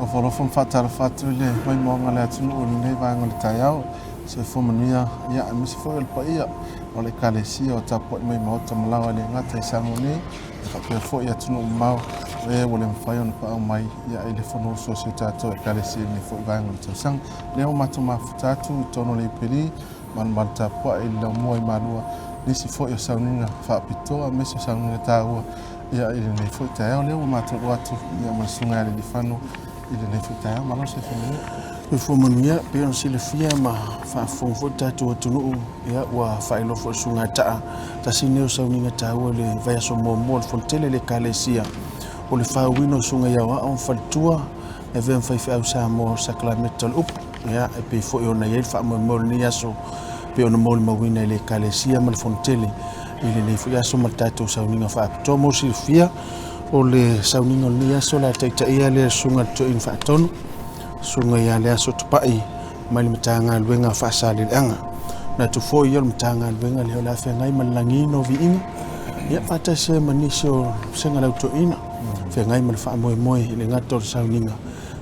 Kofolo fatara fatu le mai monga le atu o le vanga le taiao se fomanuia ia misi fo el paia o le kalesia o tapo mai mauta malawa le ngata isangone ka pe fo ia tunu mau e o le mfai on pa mai ia ele fono so se tato e kalesia ni fo vanga le tsang le o matu mafutatu tono le peli man malta po ele mo malua nisi fo ia sauninga fa pitoa mesi sauninga taua ia ele ne fo taiao le o matu watu ia masunga le difano ile ne fita ma no se fini e fo mania pe on se le fia ma fa fo tatu tunu ya wa fa ilo fo sunga ta sine o sauni ta o le vai so mo fo tele le kalesia o le fa wino sunga ya wa on faltua e ven Faifeau Samoa sacramental up ya e pe fo ona ye fa mo ni aso pe ona mo wina le kalesia ma fo tele ile ne fo ya so matatu sauni fa to mo se fia o le sauningo lia so la taita ia le sunga to in fatonu sunga ia le aso tupai mai le matanga luenga fasali anga na tu foi yo matanga luenga le la fe ngai malangino viina ia pata se manisho senga la to ina fe ngai mal fa moi le ngato sauninga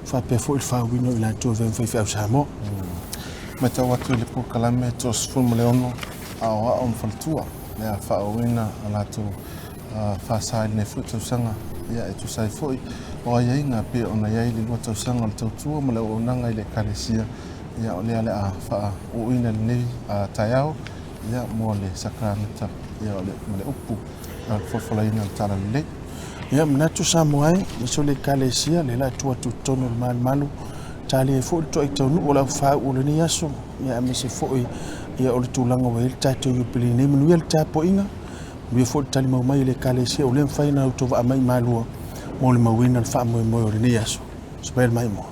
fa pe fo il fa wino la to ven Faifeau Samoa mata watu le po kalame to sfum le ono a on faltua le fa wina ala to fa ne futu sanga ya e tu sai foi o ia inga pe ona ia le luata sanga le tautua ma le onanga i le kalesia ia o le ale a fa o ina nei a taiao ia mo le sakramenta ia o le upu al fofolaina tala le ia mnatu Samoa i so le kalesia le la tua tu tono mal malu tali fo to i tonu o la fa o le ni aso ia me se foi ia o le tulanga o el tato yu pili nei manu el tapo inga we fo tali mai le kalesia o le faina to va mai malua mo le mawina al fa mo o le ni aso spel mai mo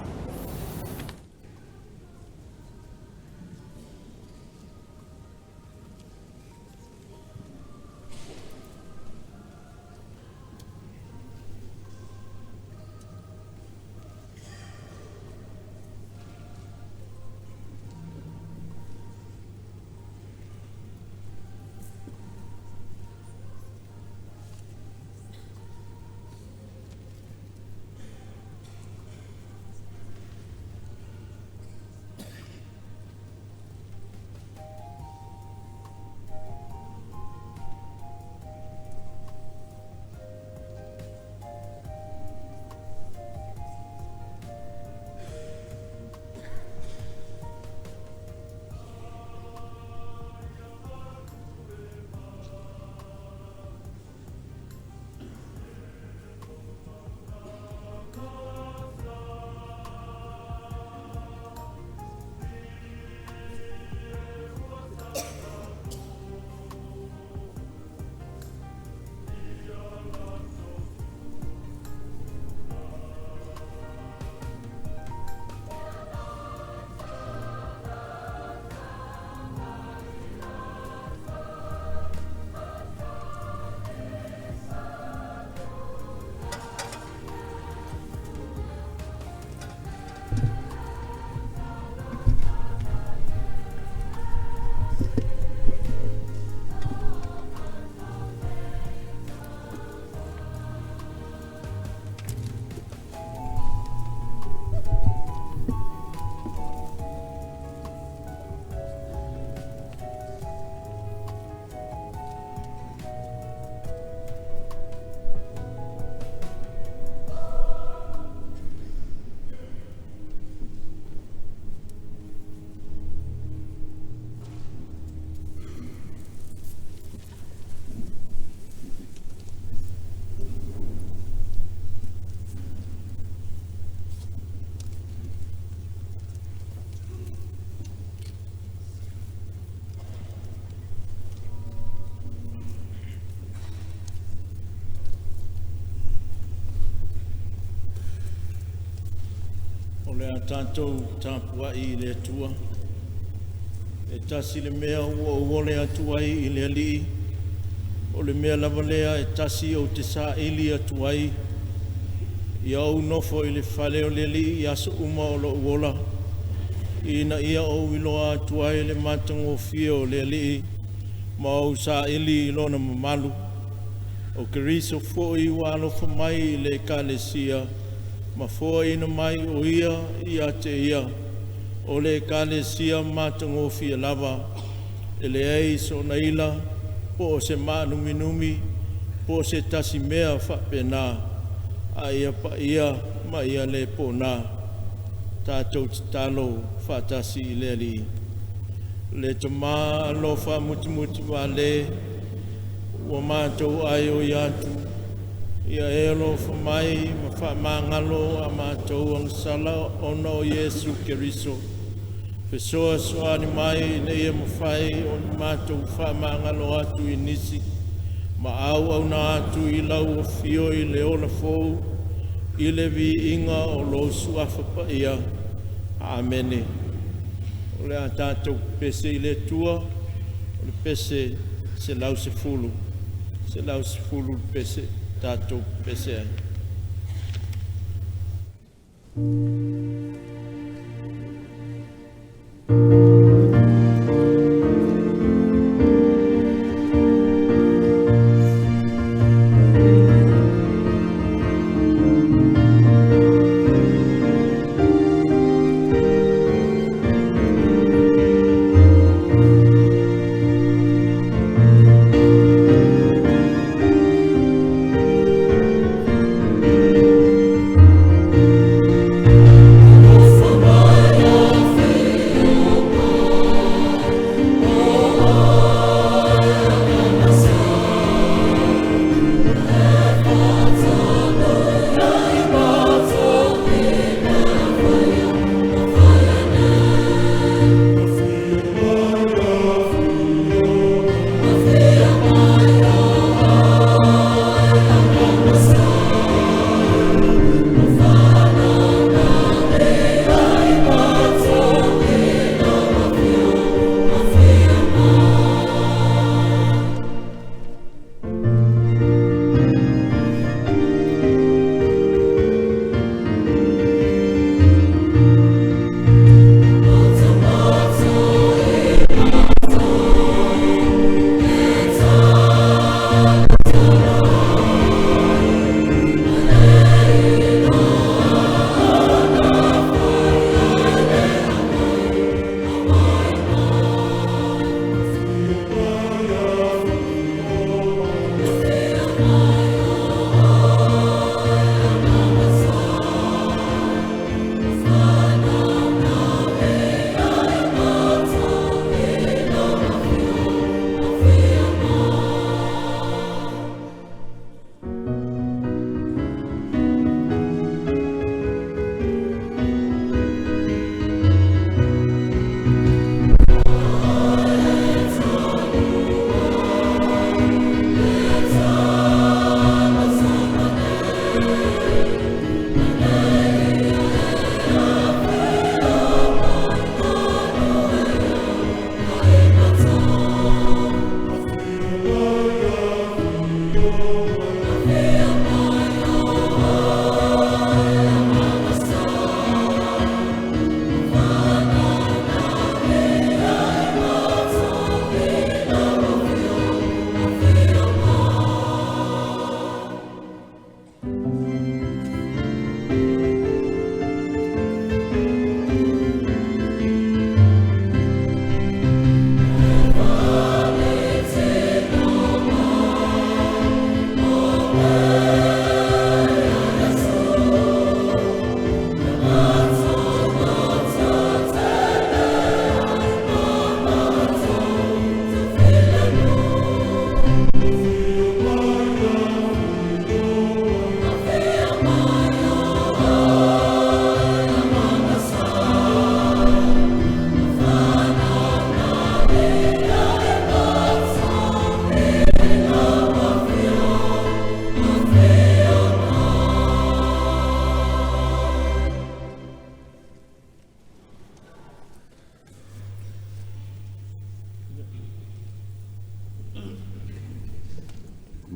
le tātou tāpua i le tua. E tasi le mea ua le atua i le ali. O le mea lava lea e tasi o te sā ili atua i. I au nofo i le whale o le ali i aso uma o lo uola. Ina ia o iloa atua i le matango fia o le ali. Ma au sā ili i lona mamalu. O ke riso fo i walo fa mai le kalesia. Mafua ina mai o ia te ia. O le kalesia matangofia lava. Ele ei so naila. Po se manuminumi. Po se tasi mea whapena. A ia pa ia ma ia le pona. Tātou te talo whatasi i le li. Le tama alofa mutimuti wa le. Ua mātou ai o iatu. Ia e alofa mai ma whamangalo a mātou ang sala ona o Yesu Keriso. Pesoa soani mai ne ia mawhai o ni mātou whamangalo atu i nisi. Ma au au na atu i lau o fio i le ola fou. I le vi inga o lo suafa pa ia. Amene. O le a tātou pese i le tua. O le pese se lau se fulu. Se lau se fulu pese. Tātou pese ai.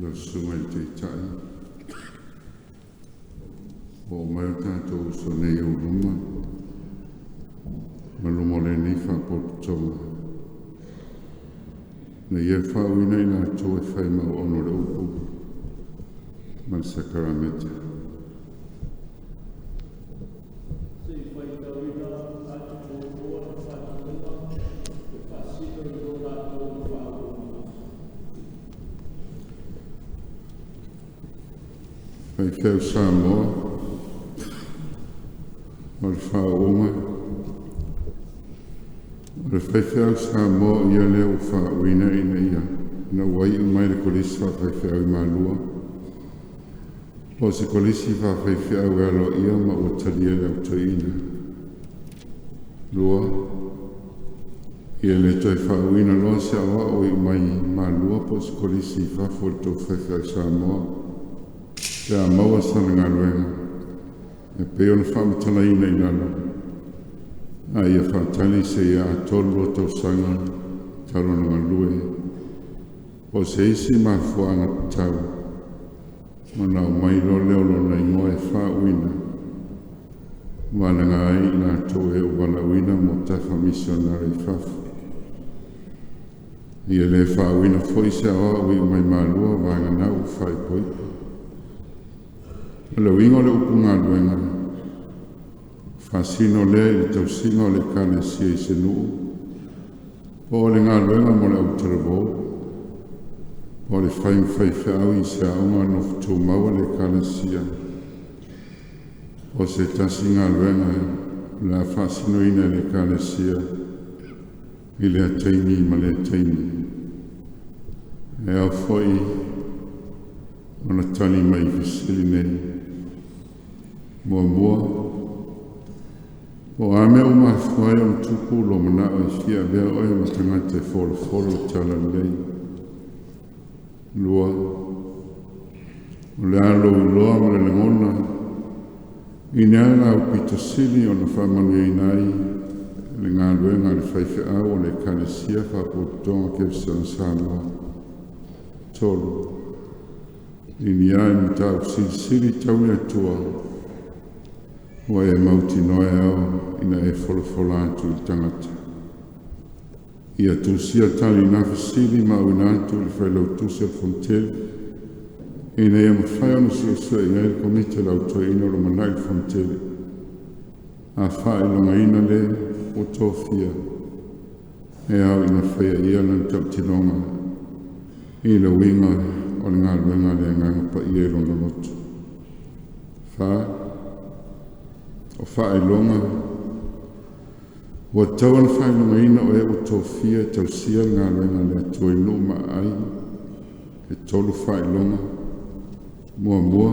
lo sumai te tai. O mai tātou so nei o ruma. Malumo le ni whapotonga. Na ia whauina i nā tō e whai mau ono le upu. Man sakaramete. Faifeau Samoa, o le Faauuga, o le Faifeau Samoa ia leo faauina ina ia, na wai mai le kolisi faifeau I malua. O se kolisi faifeau e alo ia ma o talia le autoina. Lua, ia le toi faauina loa se awa o I mai malua po se kolisi fafo le tau Faifeau Samoa. Te a maua sana ngā luenga, e peo na whamatala ina I nana. A ia whaatani se ia a tolu o tau sanga, taro na ngā lue. O se isi maa fuanga tau, mana o mai lo leo lo na ingoa e whauina. Wana ngā ai ngā tō e o walauina mo tafa misionari fafu. Ia le whauina foi se awa ui mai malua vanga nau Faifeau. Le wingo le upunga luenga, fasino le tausinga le kane sia I se nuu, po le ngā luenga mo le autarabo, po le Faifeau I se aunga no futu maua le kane sia, po se tasi ngā luenga la fasino ina le kane sia, I le ataini ma le ataini. E au foi, ona tani mai visili nei, mua o ame o mawhai o tuku lo mana o I fia bea oe ma tangata folo tala lei. Lua, o le alo I loa ma le langona, I neana o pita sili o na whamanu I nai, le ngā luenga le Faifeau o le kalesia whapotonga ke Samoa. Tolu, I ni ai mi tau sili tau ia tua, wa e mauti noe au ina e folofola atu I tangata. Ia tusia tali na fisili ma una atu I whailau tusia fontele. Ina ia mawhai ono sua ina e komite lau toa ina o manai fontele. A whae longa ina le o tofia. E au ina whaia ia lan tau tilonga. Ina winga o le ngā luenga le nganga pa I e longa lotu. Whae. O whae longa, ua tau ana whae longa ina o e o tofia e tau sia ngā luenga le atoi no ma ai, e tolu whae longa, mua,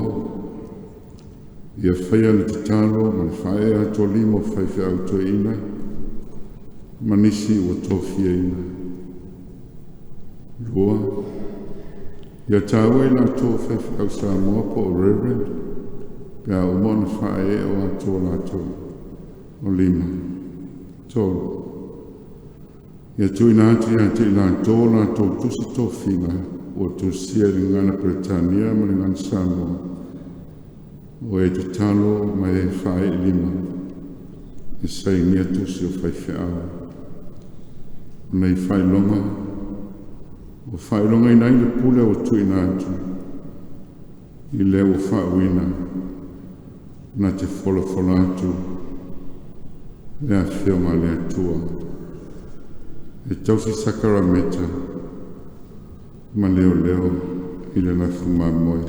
ia whaia le tatalo, ma le whae a to limo Faifeau to ina, manisi o tofia ina. Lua, ia tāua ina to Faifeau Samoa po o Reverend, pea o mona whae o ato lato o lima. Tōru. Ia tuina ati ati lato lato tusi tōwhinga o tusia I ngana Britania ma ngana Samoa. O e te talo mai e whae I lima. E sei nia tusi o Faifeau. O nei whae longa. O whae longa I nai le pule o tuina atu. I leo o whaewina. Na te folofola atu, le a whionga le atua. E tausi sakarameta, ma leo I le lafu mamoe.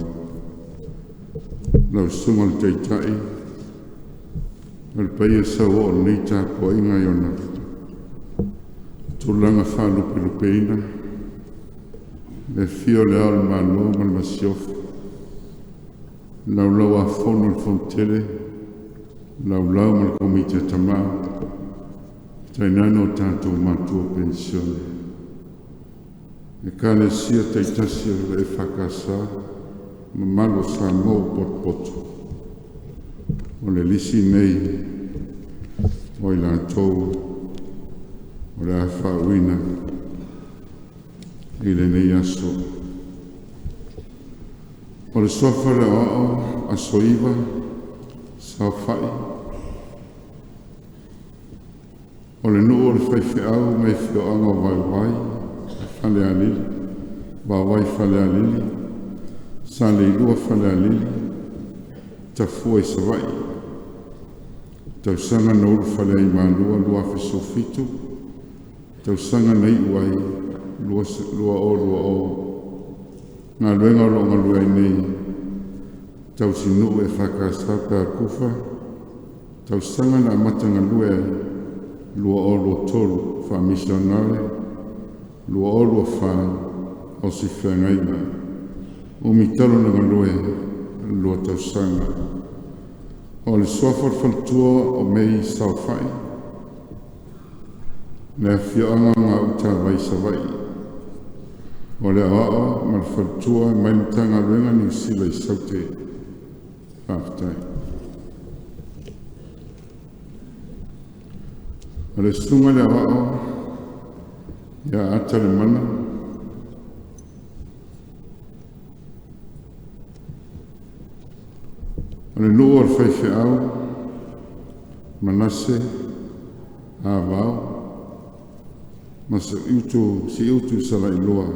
Lau sunga le teitai, al paia sau o nei tāpua inga iona. Tūlanga whalupelupeina, le whio le ao le manoa ma le masiofu. Lau a fono le fontele, lau ma le komite tamau, tainano tātou mātua pensione. E kāne sia teitasi e whakasa, ma malo Samoa potpoto. O le lisi nei, o I lātou, o le a whauina, I le nei aso. O le sofa le o a soiva, sa whai. O le nuu o le Faifeau mai whioanga wai, whale alili, wai whale alili, sa le ilua whale alili, ta fua I sawai. Tau sanga na uru whale I mālua lua whesofitu, tau sanga na I uai, lua o. Ngā luenga lo ngā luai nei, tau sinu e whakasa pēr kuwha, tau sanga na matanga lue lua o lua tolu wha misionare, lua o lua wha o si whengaina, o mi talo na lue lua tau sanga. O le soafar whaltua o mei sau whai, le whianga ngā uta vai sa vai. O le aao ma le whaltua mai mtanga renga ni sila I saute whaftai. O le sunga le aao ia ata le mana, o le nuu o le Faifeau, manase, avao, ma si utu sala I loa.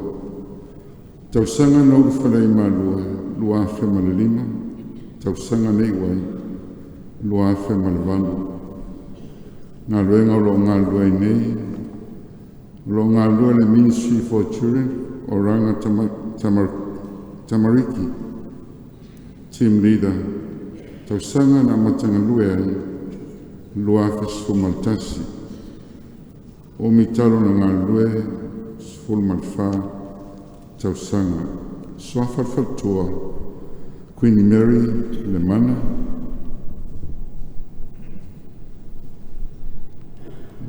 Tausanga na uru whalei ma lua awhe ma le lima, tausanga nei wai, lua awhe ma le walu. Ngā luenga o lo ngā lua nei, lo ngā lua le Ministry for Children, o ranga tamariki, team leader, tausanga na matanga lue ai, lua awhe sfumaltasi. O mitalo na ngā lue sfulmalfa, tausanga, soafar whaltua, Queen Mary le mana,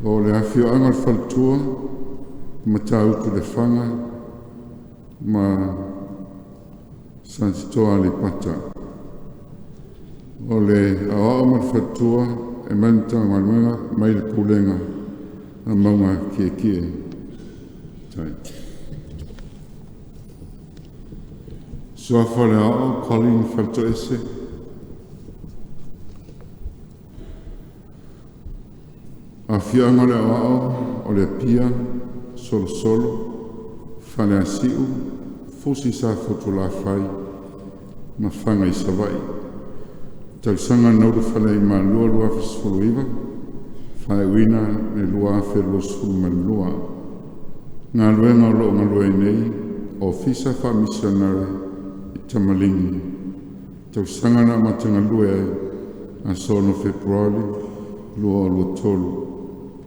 o le awhio angar whaltua, ma tautu le whanga, ma sansitoa le pata. O le aoa mar whaltua, e manta manuenga, mai le pulenga, na maunga kie. Tai. Soafa le ao, Colin whalto ese. A whianga le ao, o le pia, solo, whale a siu, fusi sa fotu la whai, ma whanga I sawai. Tausanga nauru whale I ma lua fisfulu iwa, whae wina le lua whe lua sfulu ma lua. Ngā luenga o loo ngā lua nei, o fisa wha misionare, Tamalingi, tausanga na matanga lue a sono Februari, lua o lua tolu.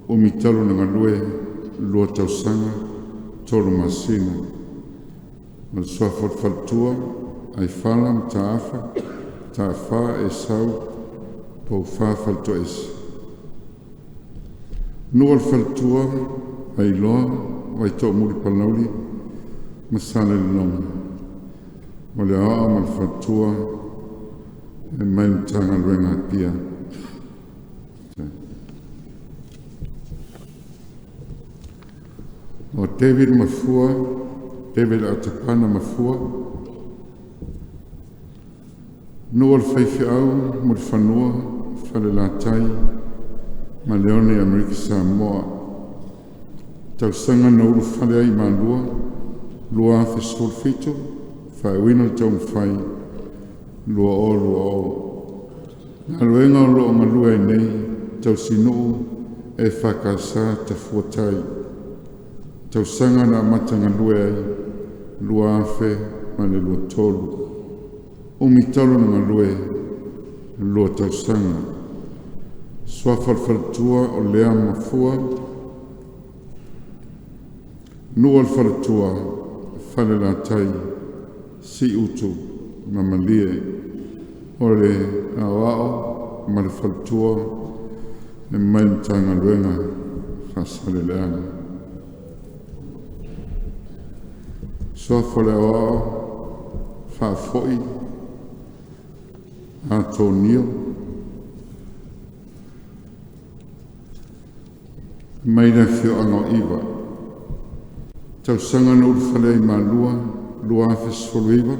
O mitalo na lue, lua tausanga, tolu masina. Mal soafot faltua, ai falam ta fa e sau, pou fa falto esi. Nual faltua, ai loa, vai to muri palauli, masale le noma. O le aaa ma le whatua e mai mtanga luenga pia. O David Mafua, David Atapana Mafua, nua le Faifeau mo le whanua, whale la tai, ma leone Amerika Samoa. Tausanga na uru whale ai ma lua awhi solfito, whae wina tau mwhai, lua o. Ngā luenga o loo ngā lua nei, tau sinuu e whakasa ta fuatai. Tau sanga na matanga lua ai, lua awhe ma le lua tolu. O mitalo na ngā lua tau sanga. Swafalfaltua o lea mafua, nua alfaltua, whale la tai, si utu na malie, o le awao ma le faltua e mai mtanga luenga whasale leana. Soafo le awao Faifeau Antonio mai le fio ango iwa. Tausanga na urwhalei ma lua awhis foluiwa,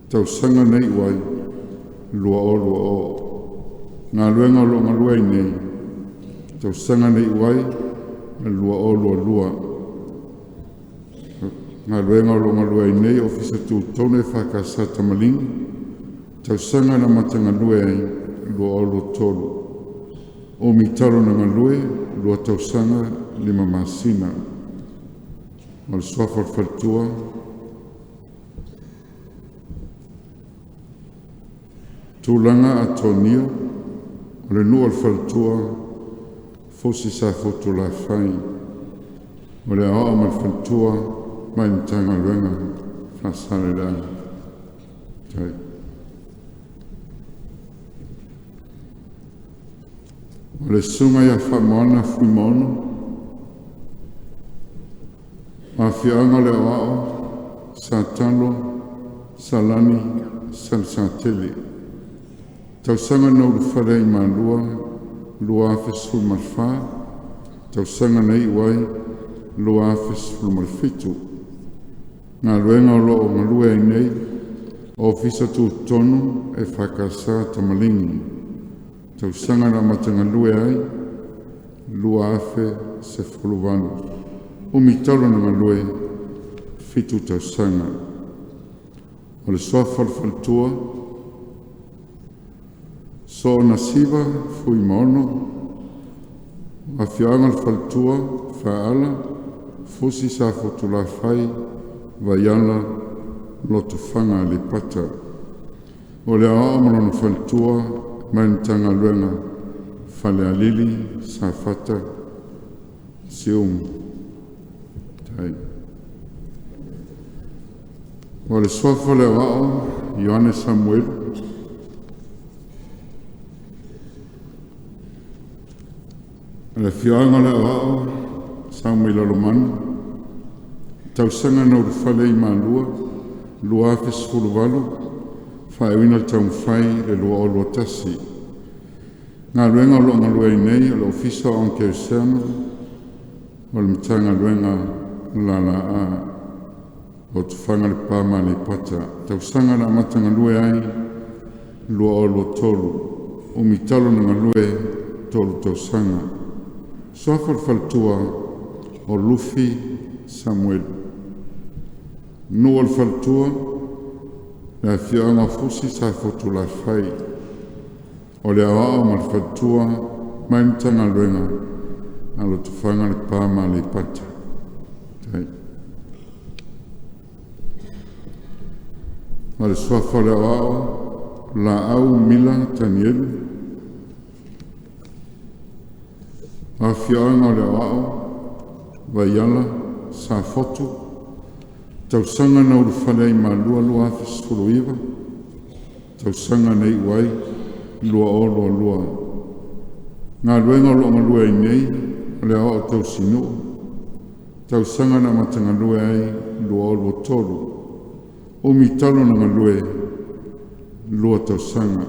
tausanga nei wai, lua o. Ngā luenga lo ngā lua I nei, tausanga nei wai, lua o. Ngā luenga lo ngā lua I nei, ofisa tu tone whakasa tamalingi, tausanga na matanga lua ai, lua o tolu. O mitaro na ngā lua tausanga lima masina. Mal soafar faltua, tūlanga atonio, o le nua whaltua, fosi sa fotu la whai, o le aoa ma whaltua, mai ntanga luenga, whasare rai. Tai. O le sunga ia whamoana fui mono, a whianga le ao, sa talo, sa lani, sa tele. Tausanga nau wharei ma lua awhesul marwha, tausanga nei wai, lua awhesul marwhitu. Ngā luenga o loo ngalua i nei, o fisa tu tonu e whakasa tamalingi. Tausanga na matanga lue ai, lua awhe se whuluvanu. Umitalo na ngalue, fitu tausanga. O le soa whalwhaltua, so na siva fui mono, a whianga whaltua, whaala, fusi sa fotula whai, vaiala, loto whanga le pata. O le aoa malona whaltua, maintanga luenga, whale alili, sa whata, siung. Tai. O le soafa le wao, Ioane Samuel, le whianga le wao, Samuel Alomanu, tausanga na urwhale i mālua, lua awhis huluwalu, whaewina tau mwhai le lua o lua tasi. Ngā luenga o longa lua i nei, o le ofisa o Anke Useana, o le mtanga luenga la a, o tu whanga le pāma le pata. Tausanga na matanga lue ai, lua o lua tolu, o mitalo na lue tolu tausanga. Soafal faltua o Luffy Samuel. Nual faltua, la whianga fusi sa fotu la whai. O le awa mal faltua, maintanga luenga, alo tu whanga le pāma le pata. Tai. Ma le soafa le awa, la au mila tanielu. A whianga le awa, vaiala, sa fotu, tausanga na urwhanei ma lua awhis furuiva, tausanga nei wai, lua o lua. Ngā luenga longa lua i nei, le awa o tausinu, tausanga na matanga lua ai, lua o lua tolu, o mitalo na ngā lue, lua tausanga.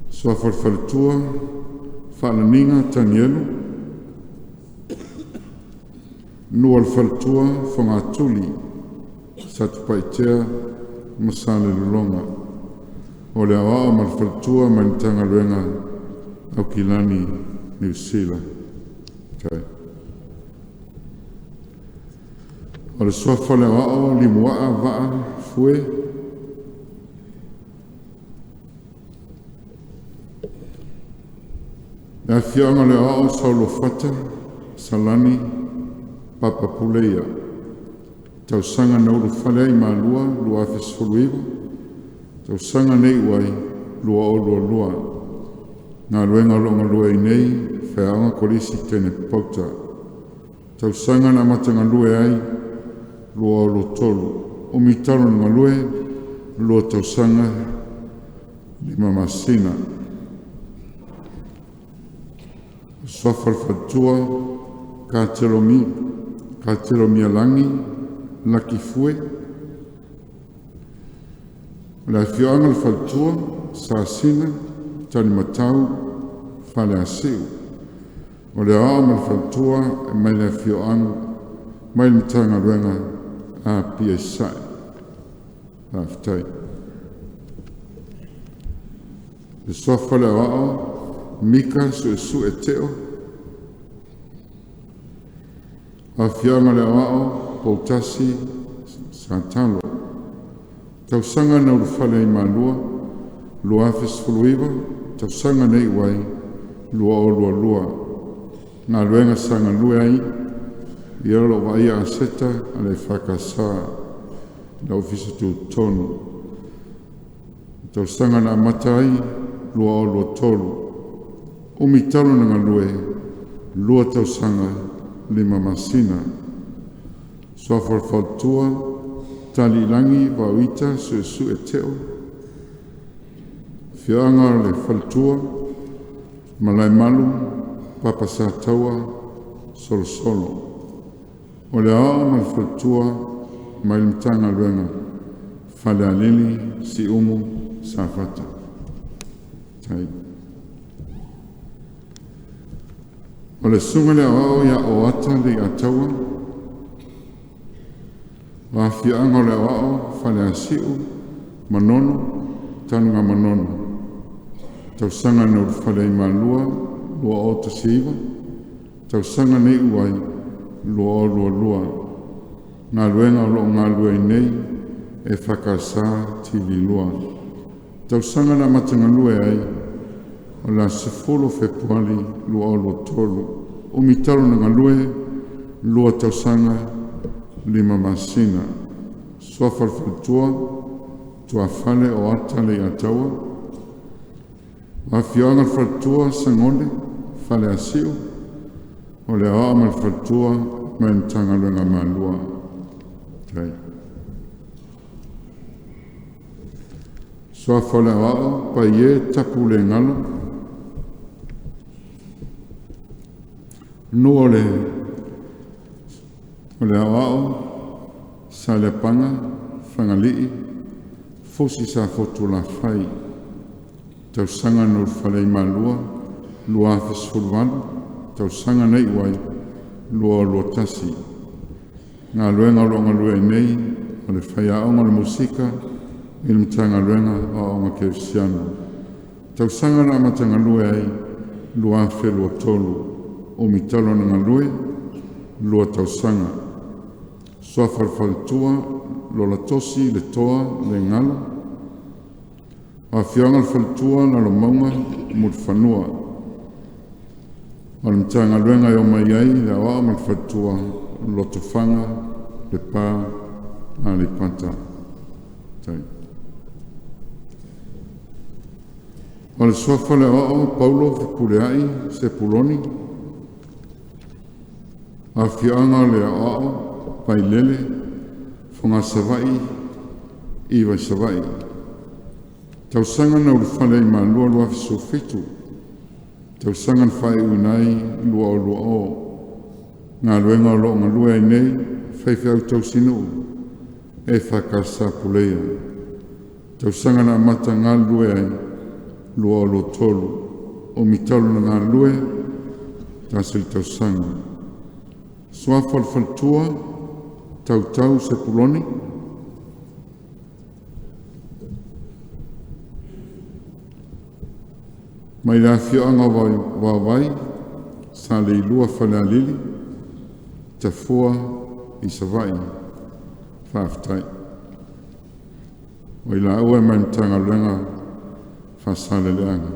Soa farfaltua, whalaninga tanielu, nua alfaltua whangatuli, sa tupaitea masale lulonga. O le awa malfaltua manitanga luenga au kilani New Zealand. Tai. O le soafa le awa limuaa vaa fue, e whianga le ao saulo fata, salani, papa puleia. Tausanga na uru whalei ma lua awhis furuiva. Tausanga nei wai, lua o lua. Ngā luenga longa lua i nei, whaanga korisi tene pauta. Tausanga na matanga lue ai, lua o lua tolu. O mitalo nga lue, lua tausanga, lima masina. Soafal fatua, kāteromi alangi, laki fue. La whianga le fatua, sa sina, tani matau, whale asiu. O le ao ma le fatua, e mai le whianga, mai le mitanga ruenga, a pia sai. A fitai. Le soafa le ao, Mika su e teo. A whianga le ao, Pautasi, Santalo. Tausanga na urwhale i malua, lua awhis fuluiva, tausanga nei wai, lua o lua. Ngā luenga sanga lue ai, i alo wa ia aseta, ale whakasa, na ofisa tu tonu. Tausanga na matai lua o lua tolu. Umitalo na ngalue lua tausanga lima masina. Soafalfaltua tali langi wawita su e teo. Fianga le faltua malai malu papasa taua solo. O le ao mal faltua mai mtanga luenga fale alili si umu safata. Tai. O le sunga le ao ya o ata le ataua. Wa fianga le ao fale asiu manono tanunga manono. Tausanga na fale malua lua o tasiva. Tausanga nei uai lua. Ngā luenga o lo ngā lue nei e whakasā tili lua. Tausanga na matanga lue ai o la sefolo februari lua o lo tolu. O mitalo na ngā lue lua tausanga lima masina. Soafalfaltua tua fale o ata le ataua. Wa fionga faltua sangone fale asiu. O le awa mal faltua men tanga luenga malua. Okay. Soa fale awa pa ye tapu le ngalo. No o le awa sa le panga whangalii fosi sa fotu la fai. Tausanga no fale malua lua fesfulwalu. Tausanga nei wai lua tasi. Ngā luenga o ngā lue nei o le whaia o ngā musika i le mtanga luenga o ngā keusiano. Tausanga na matanga lue ai lua fe lua tolu o mitalo na ngā lue lua tausanga. Soa falfaltua lo la tosi le toa le ngalo. A fionga faltua na lo maunga mut whanua. O le mtanga luenga o mai ai le awa mal fatua lo tofanga le pā a le pata. Tai. O le soafa le o Paulo Fukuleai se puloni. A fianga le o pai lele fonga savai iwa savai. Tausanga na ulfale ma lua fiso fitu. Tausangan whai unai lua o. Ngā luenga o lo ngā lua i nei, Faifeau tausinu, e whakasa puleia. Tausangan a mata ngā lua ai, lua o lo tolu, o mitalo na ngā lua, tasili tausanga. Soa falfaltua, tautau se puloni, mai la fioanga wawai, sa le ilua whale alili, te fua i savai, whaftai. O i la ua mai mtanga luenga, whasale leanga.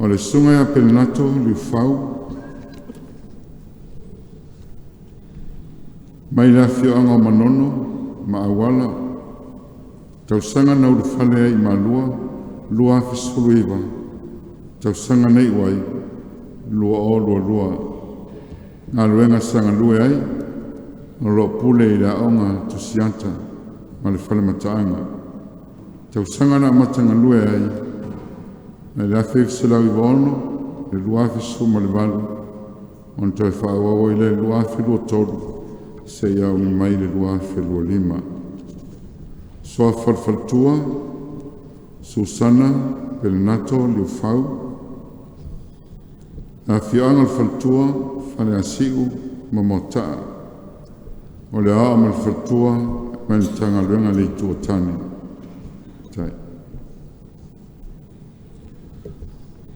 O le sunga a pelinato liu Faauuga, mai la fioanga o manono, ma awala, tausanga na ulufale ai malua, lua fisfuluiva, tausanga nei wai, lua. Ngā luenga sanga lue ai, o lo pule i la onga tusianta, ma le fale mataanga. Tausanga na matanga lue ai, na le afe fiselau i waono, le lua fisu ma le valu, on toi whaawawa i le lua filua tolu, se iau ni mai le lua filua lima. Soa falfaltua, Susana, Pelinato, liu Faauuga. A fianga faltua, fale asiu, mamotaa. O le ao mal faltua, mai tanga luenga le tuatani. Tai.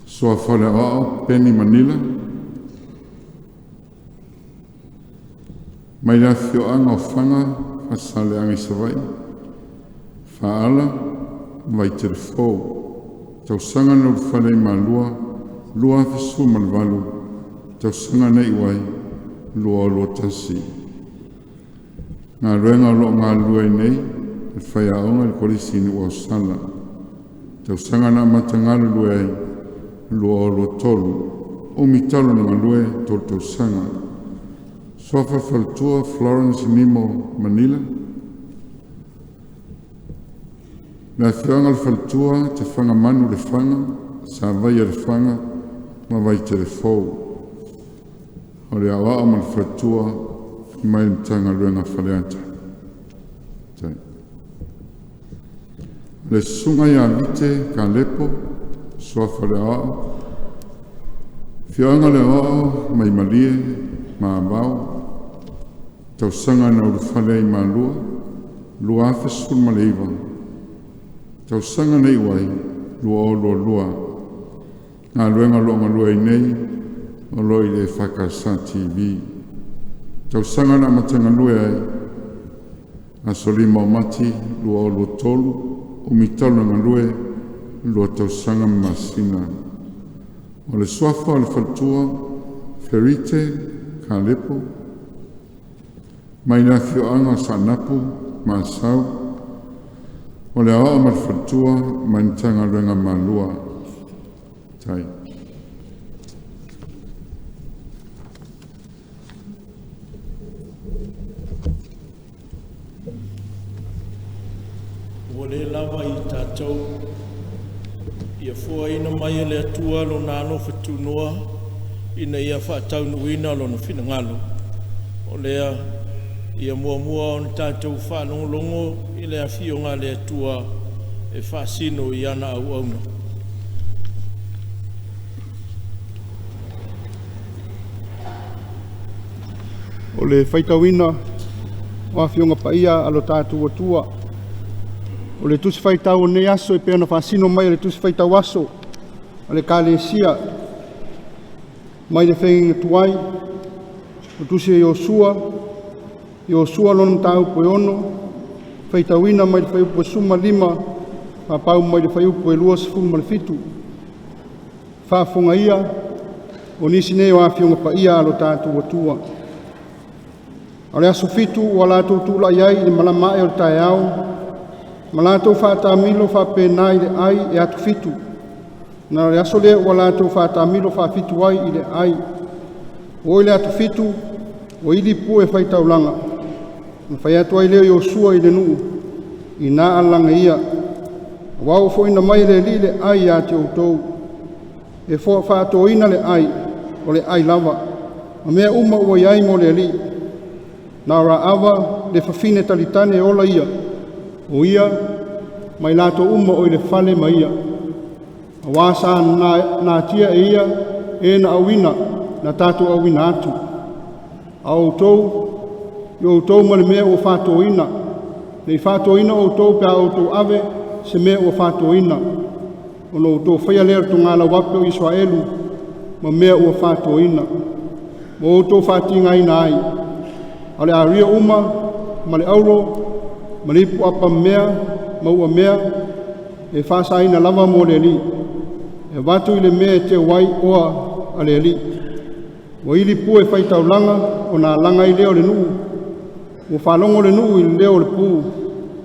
Soa fale ao, Penny Manila. Mai la fioanga o fanga, fasale angi savai. Faala, vai Faifeau. Tausanga na ufale malua, lua fisu malvalu. Tausanga nei wai, lua tasi. ngā ruenga lo ngā lua nei, e whaiaonga le korisini o sala. Tau sanga na matangalu lue ai, lua o lo tolu, o mitalo na lue tolu tau sanga. Sofa Faltua, Florence Nimo, Manila. Na whianga le Faltua, te whanga manu le whanga, sa vai le whanga, ma vai te le fau. O le awa ma le Faltua, mai mtanga luenga whaleanta. Le sunga ia vite ka lepo, sofa le awa. Whianga le awa, mai malie, ma abau. Tau sanga na urufale i ma lua, lua afe sul ma le iwa. Tau sanga nei wai, lua o lua. Ngā luenga longa lua i nei, o loi le EFKS TV. Tau sanga na matanga lue ai, a solima o mati, lua o lua tolu, o mitalo na lue, lua tau sanga masina. O le suafa o le Faltua, ferite, ka lepo, mai na whioanga sa napu, ma sau, o le awa ma le Faltua, mai ntanga luenga ma lua. Tai. O le lava i tātou, ia fua ina mai le atua lo nāno whatunua, ina ia whaatau nuina lo na whinangalo. O lea, ia mua on tātou whanongolongo, i le awhionga le atua e whaasino i ana au auna. O le whaitawina, o awhionga paia alo tātou atua. O le tusi whaitau nei aso e peana whaasino mai le tusi whaitau aso. O le kālesia, mai le whenginga tuai. O tusi e Iosua lona tāu po ono. Whaitawina mai le whaiupo suma 5. Whapau mai le whaiupo e 2 ma le 7. Whaafonga ia, o nisi nei o awhionga paia alo tātou atua. O le aso 7 o lātou tūla iai le malama e o tae au. Ma lātou whātāmilo whāpēnā i le ai e atu fitu. Nā le aso lea ua lātou whātāmilo whāfitu ai i le ai. O i le atu fitu, o ili pu e whaitaulanga. Na whai atu ai leo Iosua i le nuu, i nā alanga ia. Wau fōina mai le li le ai a te outou. E whātoina le ai, o le ai lava. Ma mea uma ua iai mo le li. Nā ra awa le whawhine talitane e ola ia. O ia, mai lato uma o i le whale mai ia. A wāsa nā tia e ia, e na awina, na tātou awina atu. A outou, i outou ma le mea o whātoina. Nei whātoina outou pe a outou ave, se mea o whātoina. O no outou whaia lera to ngāla wape o Israelu, ma mea o whātoina. Mo outou whātinga ina ai. A le a ria uma, ma le auro, Maripu apa mea, maua mea, e whāsaina lava mo le li. E watu i le mea te wai oa a le li. Wa ili pu e whaitau langa, o nā langa i leo le nuu. O whalongo le nuu i leo le pu,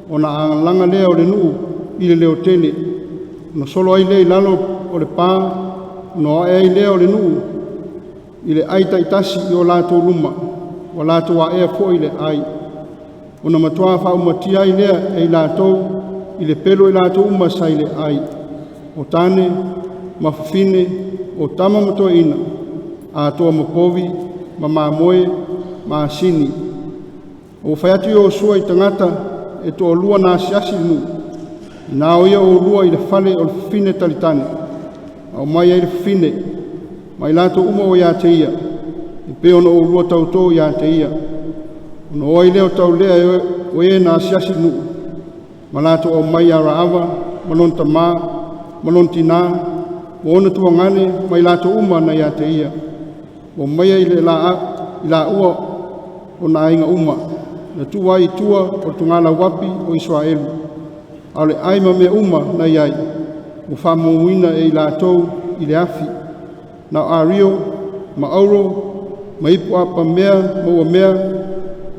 o nā langa leo le nuu i le leo tele. No solo ai le lalo o le pā, no ai leo le nuu, i le aita itasi i o lātou luma, o lātou a ea fo i le ai. O na matua whaumatia i lea e lātou, i le pelo i lātou uma sa i le ai. O tāne, mawhawhine, o tama matua ina, a toa mapovi, ma māmoe, ma asini. O whaiatu i o sua i tangata, e toa lua nā siasi nu. Nā o ia o lua i le whale o le whine talitane. O mai ai le whine, mai lātou uma o ia te ia, e peona o lua tautou ia te ia. No oi leo tau lea o e nā siasi nu. Ma lātou o mai ara awa, malon tamā, malon tina, o ona tua ngane, mai lātou uma na ia te ia. O mai i la ua o nā inga uma, na tua i tua o tungala wapi o Israelu. Ale ai ma me uma na iai, o whamuina e i lātou i le afi. Na ario, ma auro, ma ipu apa mea, maua mea,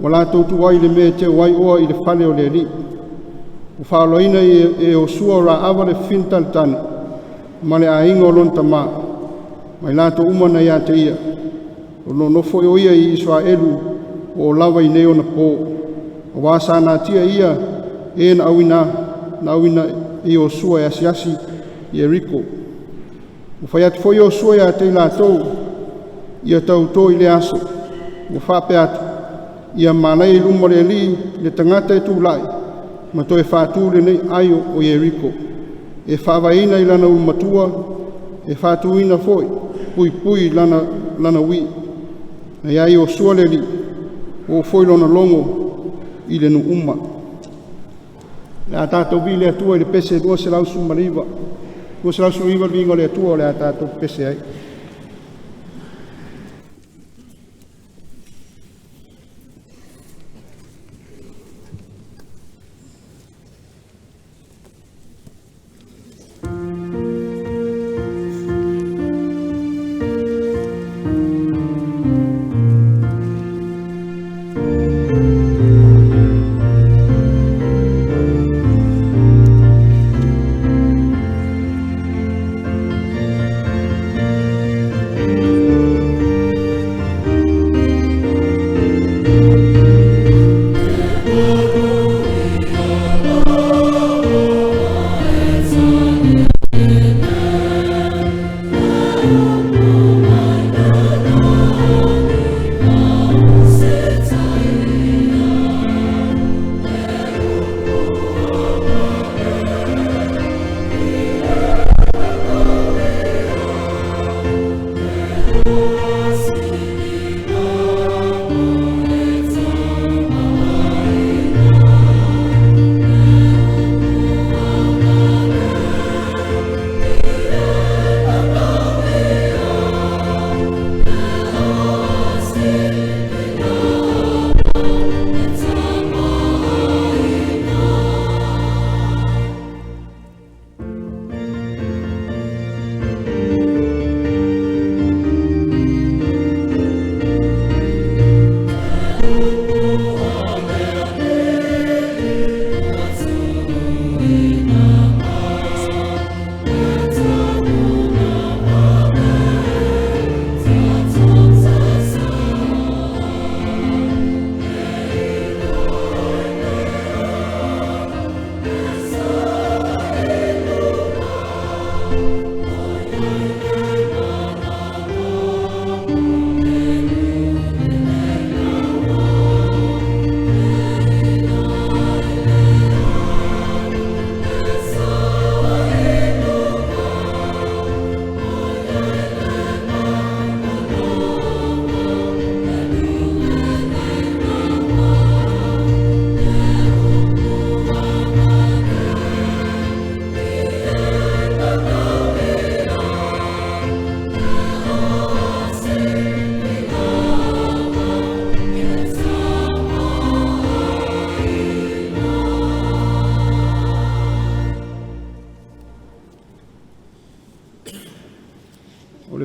o lātou tuai le mea te wai oa I le whale o le li. O whaaloina e o sua o rā awa le fintal tana, ma le a inga o lonta mā, mai lātou umana ia te ia, o no nofo o ia I Israelu o lawa I neo na pō, o wāsa nā tia ia e na awina I o sua e asiasi I Eriko. O whai atu foi o sua ia te lātou, ia tau tō I le aso, o whape atu, ia mānai I lumo le li le tangata e tūlai, ma toi whātū le nei aio o Eriko. E whawaina I lana umatua, e whātūina foi, pui lana wi. Na iai o sua le li, o foi lona longo I le nu uma. Le a tātou vi le atua I le pese 2 se lausu mariva. 2 se lausu mariva vingo le atua o le a tātou pese ai.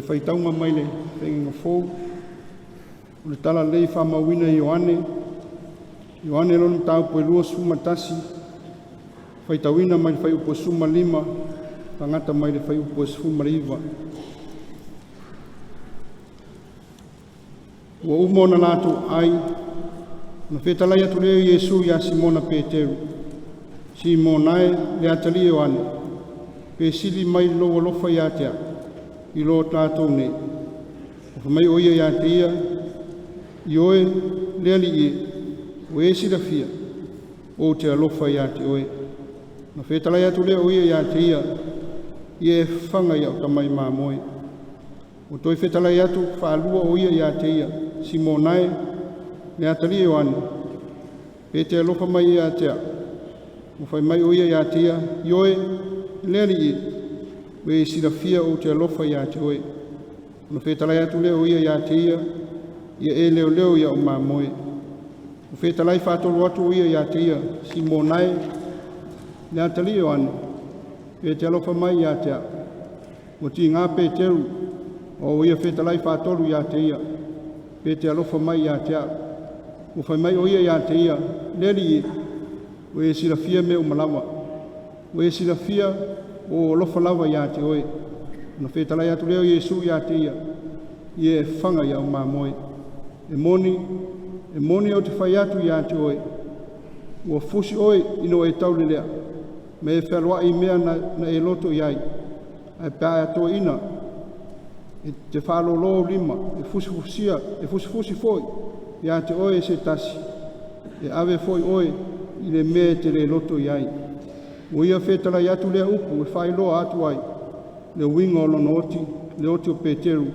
Faitaunga mai le whenga fōu. O le tala lei whamauina Ioane. Ioane lonu tau poe lua suma tasi. Faitauina mai le whai upo suma 5. Tangata mai le whai upo suma 5. Ua umona lato ai. Na whetalai atu leo Iesu ia Simona Peteru. Simonae le atali Ioane. Pe sili mai lo lofa ia tea. I lo tātou nei. O mai oia ia te ia, i oe lea li ie, o e sira fia, o te alofa ia te oe. Na whetalai atu lea oia ia te ia, i e whanga ia o tamai mā moe. O toi whetalai atu whaalua oia ia te ia, Simonae, le atali Ioane, pe te alofa mai ia te a. O whai mai oia ia te ia, i oe lea li ie, we sirafia o te alofa ia te oe. No whetalai atu leo ia ia te ia e leo ia o mā moe. No whetalai whātolo atu ia te ia, Simonae, le atali Ioane, e te alofa mai ia te a. O ti ngā Peteru, o ia whetalai whātolo ia te ia, e te alofa mai ia te a. ua fai mai o ia iā te ia le li ua e silafia me uma lava ua e silafia o lofa lava iā te oe ona fetalai atu lea o Iesu iā te ia ia e faga ia o mamoe e moni o te fai atu iā te oe ua fusi oe ino e taulelea me e whaloai mea na e loto iai ai pēa atoa ina e te whalolo lima e fusi foi ia te oe se tasi e ave foi oe i le mea te le loto iai ua ia whetalai atu lea upu e whailoa atu ai le winga o lono oti le oti o Peteru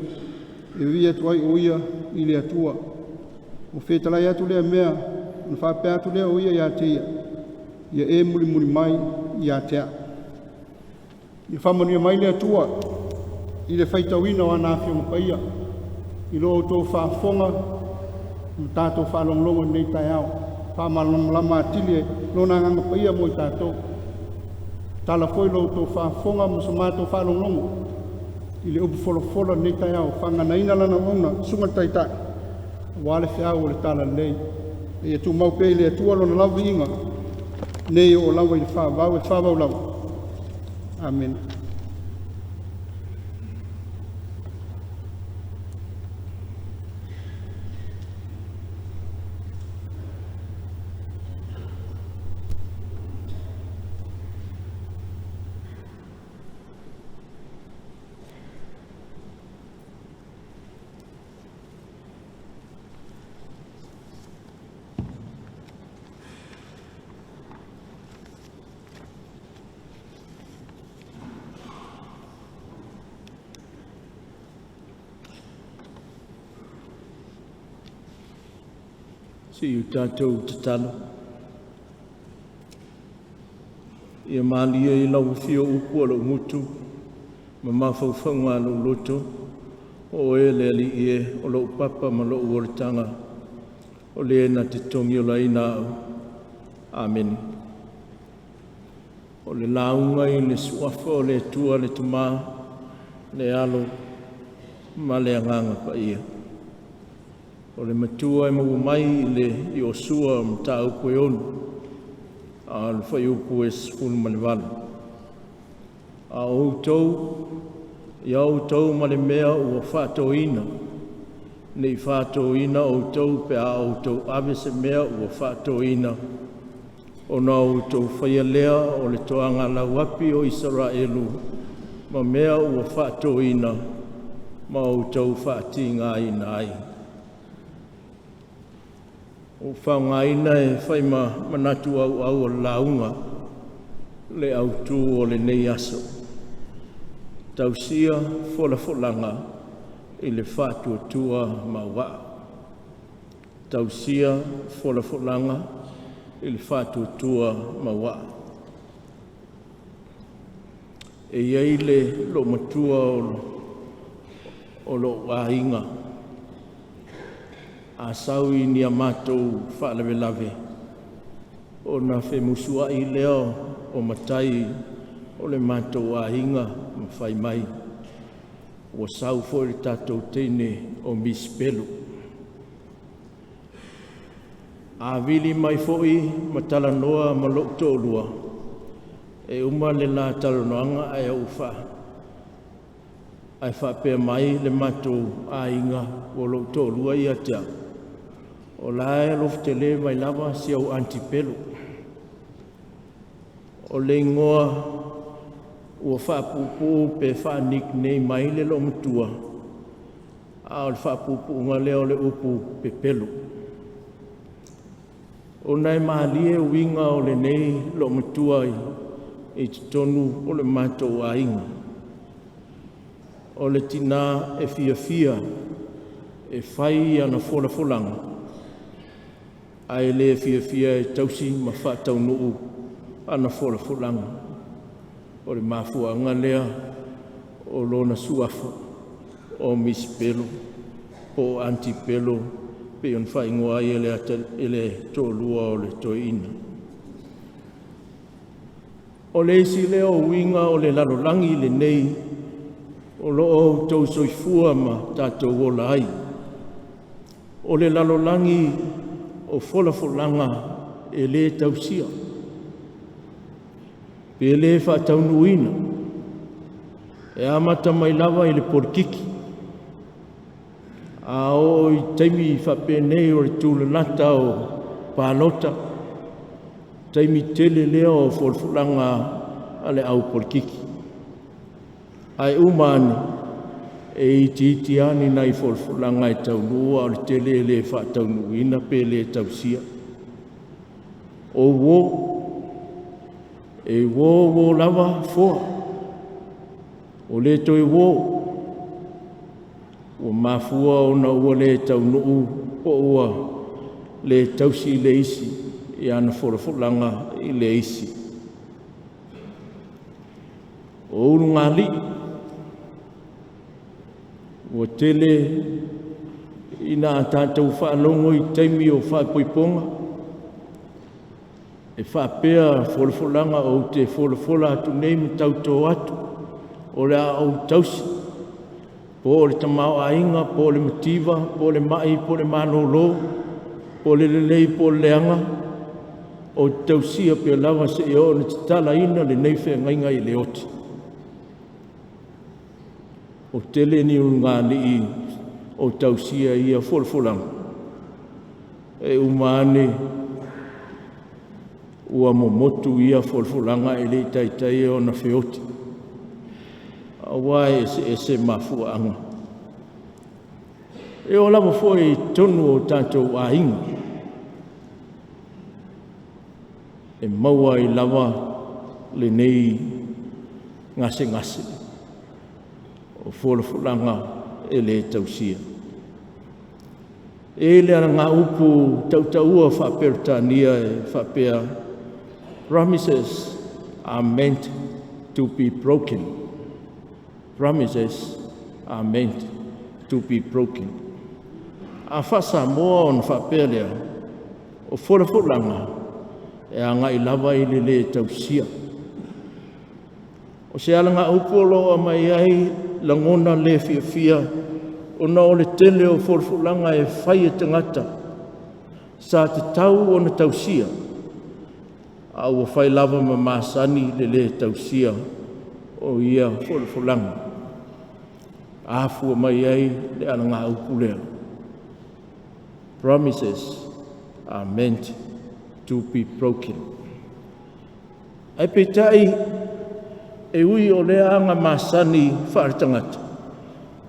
e vi atu ai o ia i le atua o whetalai atu lea mea na whapea atu lea o ia te ia e muli mai ia te a ia whamania mai le atua i le whaitawina o ana whionga paia i lo tō whaafonga i tātou whalonglongo nei tai au whamalama atili lona nganga paia mo i tātou tala foi lo tō whaafonga mo sa mātou whalonglongo i le upu wholofola nei tai au whanganaina lana ona sunga taitai wale whiau o le tala lei e tu mau pe le atua lona lawa inga nei o lawa i whaavau lawa amen. Si u tātou te talo. Ia mālia i lau whio upu alo mutu, ma mawhauwhaunga alo loto, o e le ali i e o lau papa ma lau uoritanga, o le na te tongi o laina au. Amen. O le launga i le suafa o le tua le tuma, le alo, ma le anganga pa ia. O le matua e mau mai le i o sua mta upo e onu. A le whai upo e sifunu maniwala. A outou, i outou ma le mea ua whātou ina. Nei whātou ina outou pe a outou ave se mea ua whātou ina. O na outou whaia lea o le toanga lauapi o Israelu. Ma mea ua whātou ina. Ma outou whāti ngā ina ai. O whaungaina e whaima manatu au o launga le au tū o le nei aso. Tausia folanga i le whātua tua maua. Tausia folanga i le whātua tua maua. E iei le lo matua o lo wahinga. A sau i ni a mātou whaalawelawe. O na whe musua i leo o matai o le mātou a hinga ma whai mai. O sau fōri tātou teine o mispelu. A vili mai fōi ma tala noa ma lok tōlua. E uma le la tala noanga ai au wha. Ai wha pēr mai le mātou a hinga o lok tōlua i atea. O lae lof te le mai lava si au antipelu. O le ngoa ua whaapupu pe whaanik nei mai le lo matua. A o le whaapupu ngā leo le upu pe pelu. O nei maalie winga o le nei lo matua i te tonu o le mātou a inga. O le tina e fia e whai ana folanga. Ai le fia e tausi ma whātau nuu ana folanga. O le mafuanga lea o lona suafa o mispelo o antipelo pe on whaingoa i ele tōlua o le toina. O le isi leo winga o le lalolangi le nei o loo tau soifua ma tātou o lai. O le lalolangi o folafolaga e lē tausia. Pe lē faataunuina e amata mai lava i le polikiki. A o i taimi whapenei o le tūlanata o pālota. Taimi tele lea o folafolaga a le au polikiki. Ai umane e iti ani nai folafolaga e taunua o le tele le faataunuina pe le tausia. O wo e wo lava foa. O le toi wo. O mafua o na ua le taunuu o ua le tausi le isi i ana folafolaga i le isi. O urungali o tele ina tātou whaalongo i taimi o whapoiponga e whapea folafolaga o te folafola atu nei me tautou atu o le a au tausi po le tamao ainga, po le mativa, po le mai, po le manolo, po le lelei, po le leanga o tausia pe lava se e o na tala ina le nei whengainga i le oti. O tele ni ungani i o tausia ia folafolaga. E umane ua momotu ia folafolaga e le taitai o na feoti. Awa e se mafuanga. E o lava foi tonu o tātou ainga. E maua i lava le nei ngase. O folafolaga e le tausia. E le ana ngā upu tautaua whaperitania e whapea. Promises are meant to be broken. Promises are meant to be broken. A Samoa on whapea lea. O folafolaga e anga i lava i le tausia. O se ala ngā upu loa mai ai langona le fia ona o le tele o folafolaga e whai e tangata sa te tau o na tausia a ua whai lava ma masani le tausia o ia folafolaga afua mai ai le ana ngā upu lea. Promises are meant to be broken. Ai petai e ui o lea anga masani whaaritangata.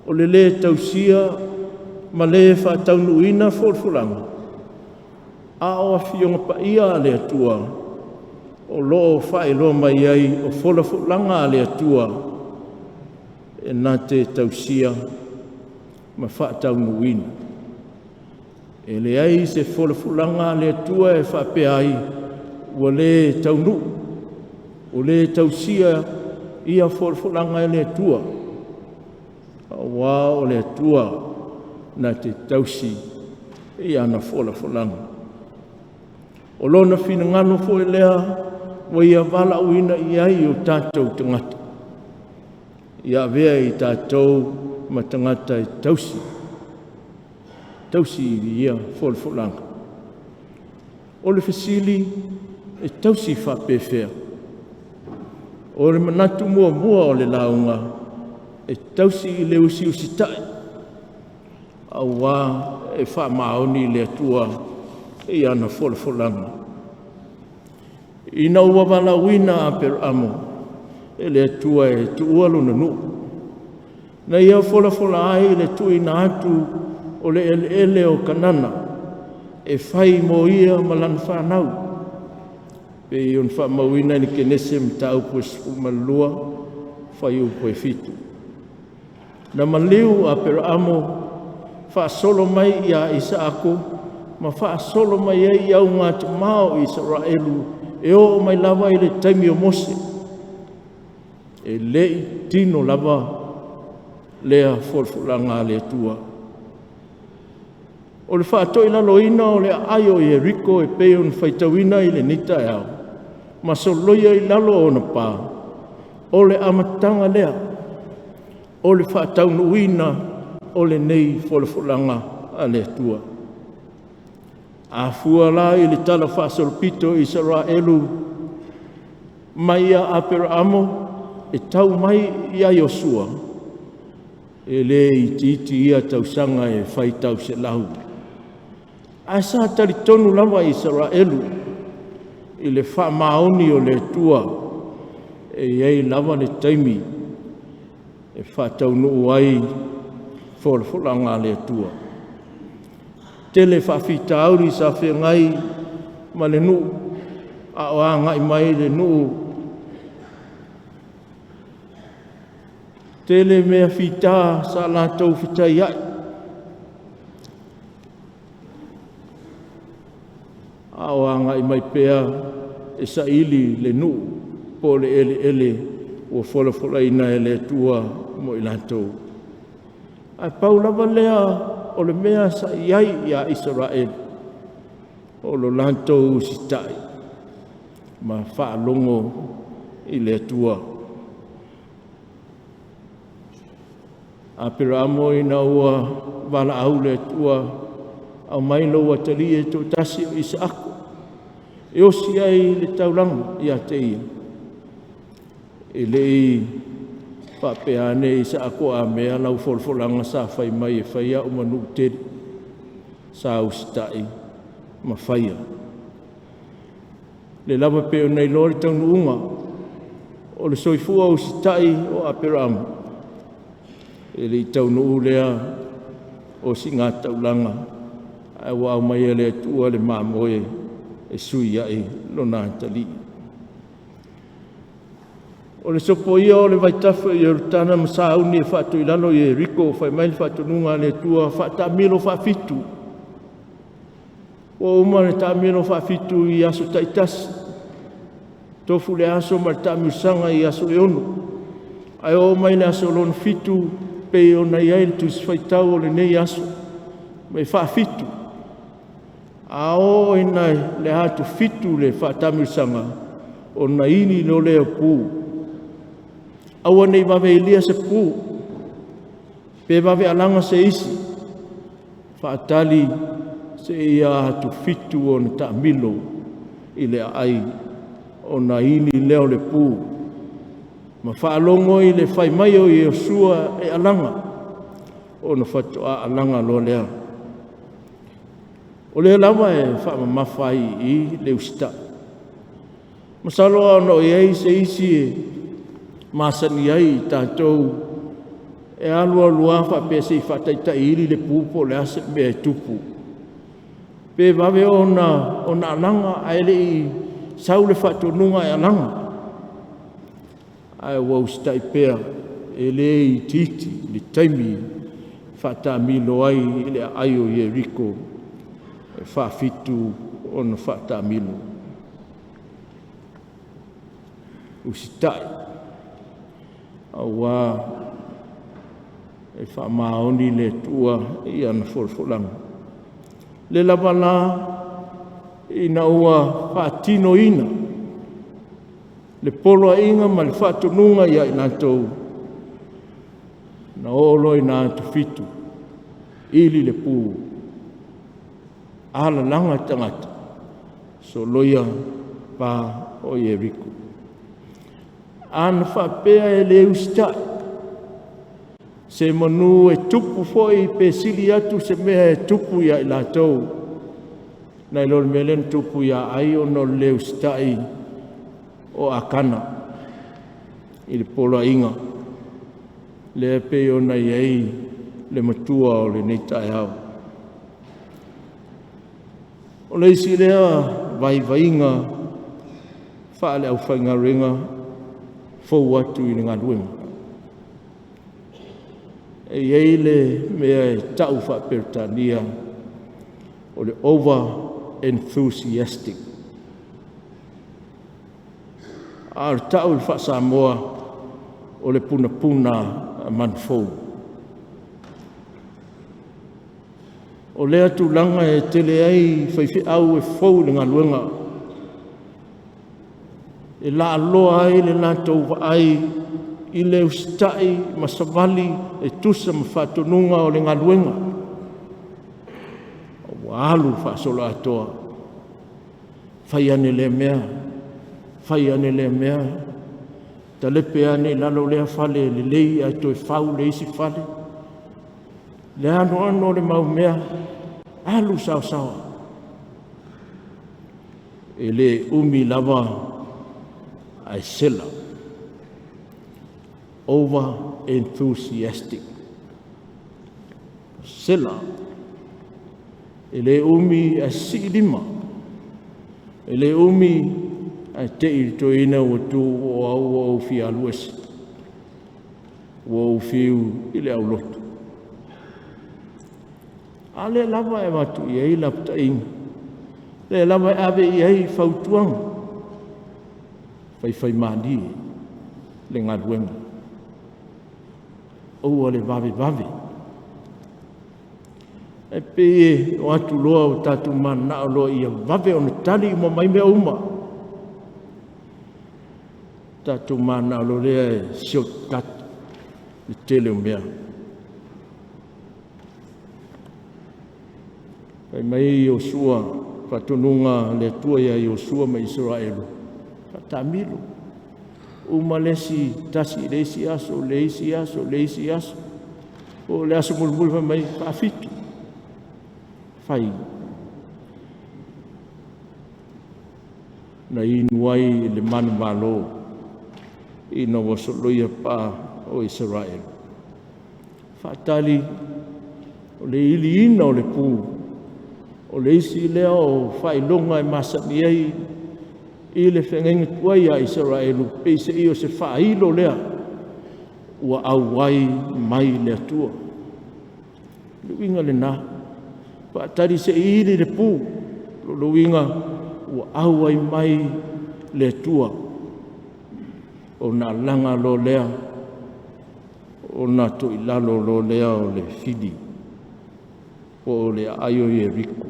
O le tausia ma le whaataunuina folafolaga. A o awhionga pa ia le atua. O loo whaeloa mai ai o folafolaga le atua. E nā te tausia ma whaataunuina. E le ai se folafolaga le atua e whapea ai ua le taunu. O le tausia ia folafolaga e le atua. Wā o le atua na te tausi i ana folafolaga. O lona finagalo foi lea ua ia valauina i ai o tātou tangata. Ia vea i tātou ma tangata e tausi. Tausi i ia folafolaga. O le fesili e tausi whapewhea. O le manatu mua o le launga e tausi i le usi tai. A wā e whamaoni le atua i ana folafolaga. Ina ua walauina a per amo e le atua e tuua luna nu. Na ia folafola ai le tuina atu o le ele o kanana e whai mo ia malana whanau. Pe ion whamauina ni kenese mtau pues umalua whai upo e fitu. Na maliu a per amo whaasolo mai ia Isaako ma whaasolo mai ai au ngā te mao Israelu e o mai lava i le taimi o Mose. E lei tino lava lea folafolaga le atua. O le whaatoi laloina o le aio i Eriko e peo na whaitauina i le nita e au. Ma soloia i lalo o na pā. O le amatanga lea. O le whaataunuina o le nei folafolaga a le atua. A fuala i le tala whaasolpito Israelu mai a Aperamo e tau mai i a Yosua e le i titi ia tausanga e whai tau se lau. A sa tari tonu lama Israelu i le wha maoni o le tua e iei lama le taimi e wha tau nuu ai wholanga le tua. Tele whawhita auri sa whengai ma le nuu a oa ngai mai le nuu. Tele mea whita sa la tau whita iai. A oa ngai mai pea e sa ili le nuu po le ele o whola ina e le tua mo i lantou. Ai paulava lea o le mea sa iai ia Israel o lo lantou sitai ma whaalongo i le tua. A pera amo ina ua wala au le tua au mailo wa tali e to tasi o Isaako e osi ai le tauranga ia te ia e le i whapeane Isaako a mea lau folfolanga sa whai mai e whaia o manu te sa usitai ma whaia le lava peo nei lori taunu unga o le soifua usitai o a pera amo e le taunu ulea o si ngā taulanga ai wau mai e le tua le māmoe e sui ai lo nā tali. O le sopo ia o le vaitafu i Erutana masauni e whātu i lalo i Eriko whai mai whātu nunga le tua whāta milo whāwhitu. O uma le tā milo whāwhitu i aso taitasi. Tofu le aso ma le tā miusanga i aso e ono. Ai o mai le aso lon fitu pe o nei ai tu whaitau o le nei aso. Mai whāwhitu. A o ina le hatu fitu le whaatamiusanga o na ini no leo pū. Aua nei wawe ilia se pū. Pe wawe alanga se isi. Whaatali se ia hatu fitu o na ta milo i le ai o na ini leo le pū. Ma whaalongo i le whai mai o i osua e alanga o na whatoa alanga lo lea. O le lama e whaamamawhai i le usita. Masaloa ono i ei se isi e masani ai tātou e alua lua whapese i whataita iri le pūpo le ase me e tupu. Pe wawe ona alanga aele i sau le whatonunga e alanga. Ai wau stai pea e le i titi le taimi whatamilo ai i le aio i Eriko. Whaafitu o na whaatamilo. Usitai. Awa e whaamaoni le tua i ana wholwholanga. Le lawala ina ua whaatino ina. Le polo inga ma le whaatununga ia i nātou. Na olo i nātu fitu. Ili le pū. Ala langa tangata, so loia pa o Eriko. Ana whapea e le ustai, se manu e tupu foi pe sili atu se mea e tupu ia i lātou. Nai lor melen tupu ia ai o no le ustai o akana, i le pola inga. Le pe o na iei le matua o le neitai au. O le isi lea vai-vainga whaale au whainga ringa fau atu i ngā ruenga. E iei le mea e tau whapertania o le over-enthusiastic. Ar tau i wha Samoa o le puna manfou. O lea tūlanga e tele ai Faifeau e fau le ngā luenga. E la aloa ai le nātou ai i le ustai masavali e tusa mawhatonunga o le ngā luenga. Ua alu whaasolo atoa. Whai ane le mea. Whai ane le mea. Ta lepe ane lalo lea whale le lei ai toi whau le isi whale. Le ano le mau mea. Alu sao sao. E le umi lava ai sela. Over enthusiastic. Sela. E le umi a silima. E le umi a te i to ina o tu o au o fi aluesi. O fiu i le au lotu. A le lava e watu i ei lapta inga. Le lava e ave i ei fautuang. Faifai mani le ngaruenga. O le vave. E pe o atu loa o tatu mana o loa ia vave o na tali i mai mea uma. Tatu mana o loa lea e shortcut i tele o mea. Pai mai i o sua, patununga le tua ia i o sua mai Israelu. Patamilu. Uma lesi tasi leisi aso. O le aso mulmul mai pafitu. Fai. Na inuai le manu malo. Ina wasoloia pa o Israel. Fatali o le ili ina o le pū. O le isi lea o fai longa e masani ei. I le whengenga tuai a Israelu, peise i o se whailo lea, ua au wai mai lea tua. Luinga le nā, paatari se i le pū, luinga ua au wai mai lea tua. O nā langa lo lea, o nā to ilalo lo lea o le whidi, o le aio i e riko.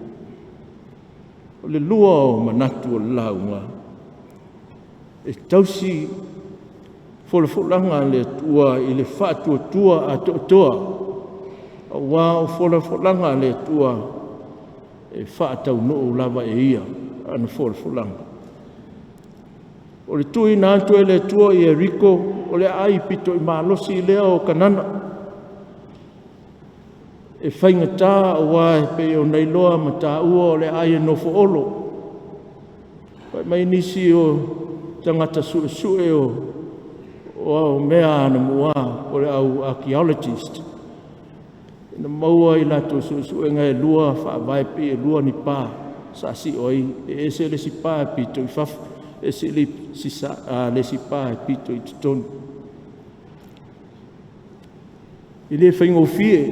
O le lua o manatu o launga, e tausi folafolanga le tua i le whātua a toa. A wā o folafolanga le tua e whātau no lava e ia ana folafolanga. O le tui nātu e le tua i e riko o le ai pito i mālosi i lea o kanana. E whaingatā a wā e pe o neiloa ma tā ua o le ai e nofo olo. Pai mai nisi o tangata sue o mea ana mua o le au archaeologist. Ina maua i lato sue ngai lua whaavai pe lua ni pā sa si oi e se le si pā pito i whaf e se le si pā pito i tutonu. I le whaingo fie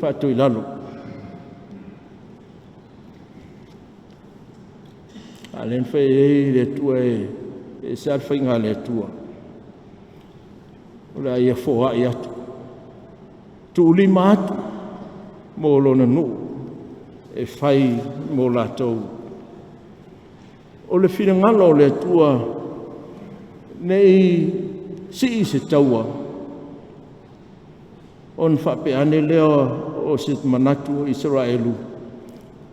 whātu i lalo. A len whai e le tua e se alwhainga le tua. O le ia fōa i atu. Tu lima atu mō lona nu e whai mō lātou. O le whiringalo le tua nei si se taua. On whape ane leo o se manatu o Israelu.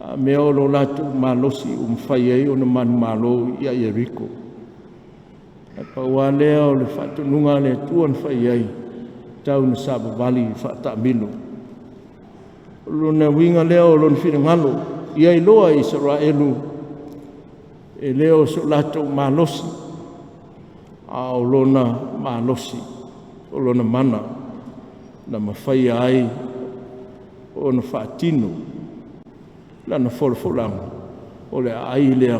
A mea o lo latu malosi whai ei o na manu malo i a Yeriko. A paua lea o le whatununga le tuan whai ei. Tau na saba vali whata milo. Lona winga leo o lona whiringalo. I ai loa Israelu. E leo so latu malosi. A o lona malosi. O lona mana. Na mawhai ai o na whaatino, la na wholofolanga, o le ai lea,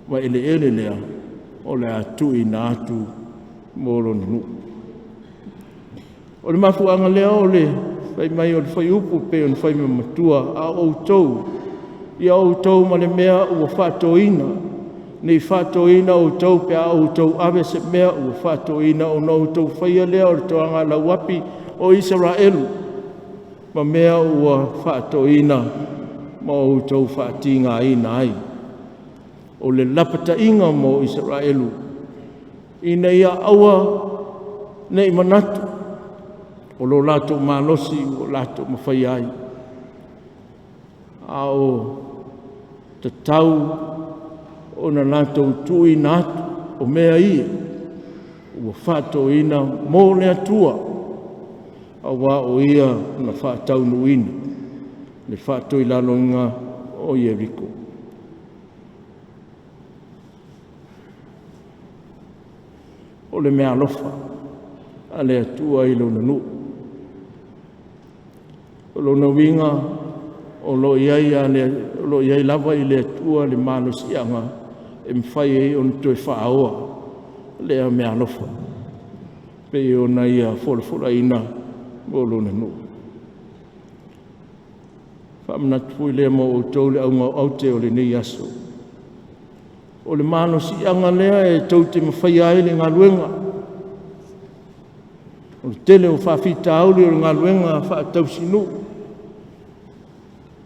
wa ele lea, o le atu i na atu mōro nu. O le mafuanga lea o le, whai mai o le whai upu pe o le whai matua, a outou, i a outou ma le mea ua whatoina, nei whatoina outou pe a outou ave se mea ua whatoina o na outou whaia lea o le toanga la wapi o Israelu. Ma mea ua whatoina ma outou whatinga ina ai. O le lapata inga mo Israelu. Ina ia aua nei manatu. O lo lato malosi o lato mawhai ai. ao te tau o na lātou tui nātu o mea ia ua whātoina mō le atua a wā o ia na whātau nuina le whātoi lalonga o Ieriko. O le mea alofa a le atua i lona nu. O lona winga o lo iai lava i le atua le malo sianga e mwhai e on toi whaaoa le a mea alofa. Pe o na ia wholawhora ina o lona nu. Whaamnatu pui lea mo o tau le au te o le nei aso. O le malo sianga lea e tau te mawhai ai le ngā luenga. O le tele o whawhita auli o le ngā luenga whaatau sinu.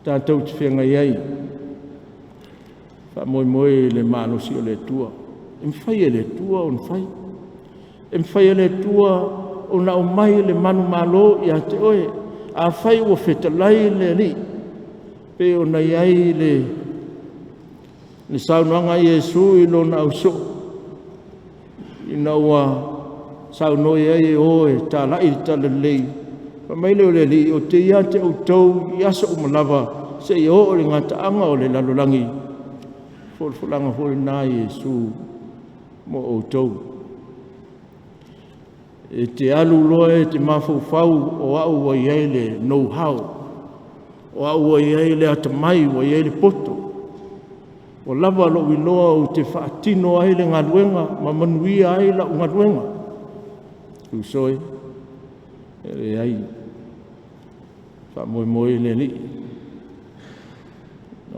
Tātou te whenga iai. Whamoe le malo si o le tua. E mwhai e le tua o nwhai. E mwhai e le tua o na o mai le manu malo i a te oe. A whai o whetalai le li. Pe o na iai le saunoanga Iesu i lona au so. I na ua sauno iai o e tā lai tala lei. Pa mai leo le li o te ia te au tau i asa o malava se i o le ngata anga o le lalolangi. Fulanga hoi nā Iesu mo o tau. E te alu loa e te mawhau o au wa iai le know-how. O au wa iai le atamai wa iai le poto. O lava lo wiloa o te whaatino ai le ngaruenga, ma manuia ai la ngaruenga. Usoi, e ai, whamoe le li.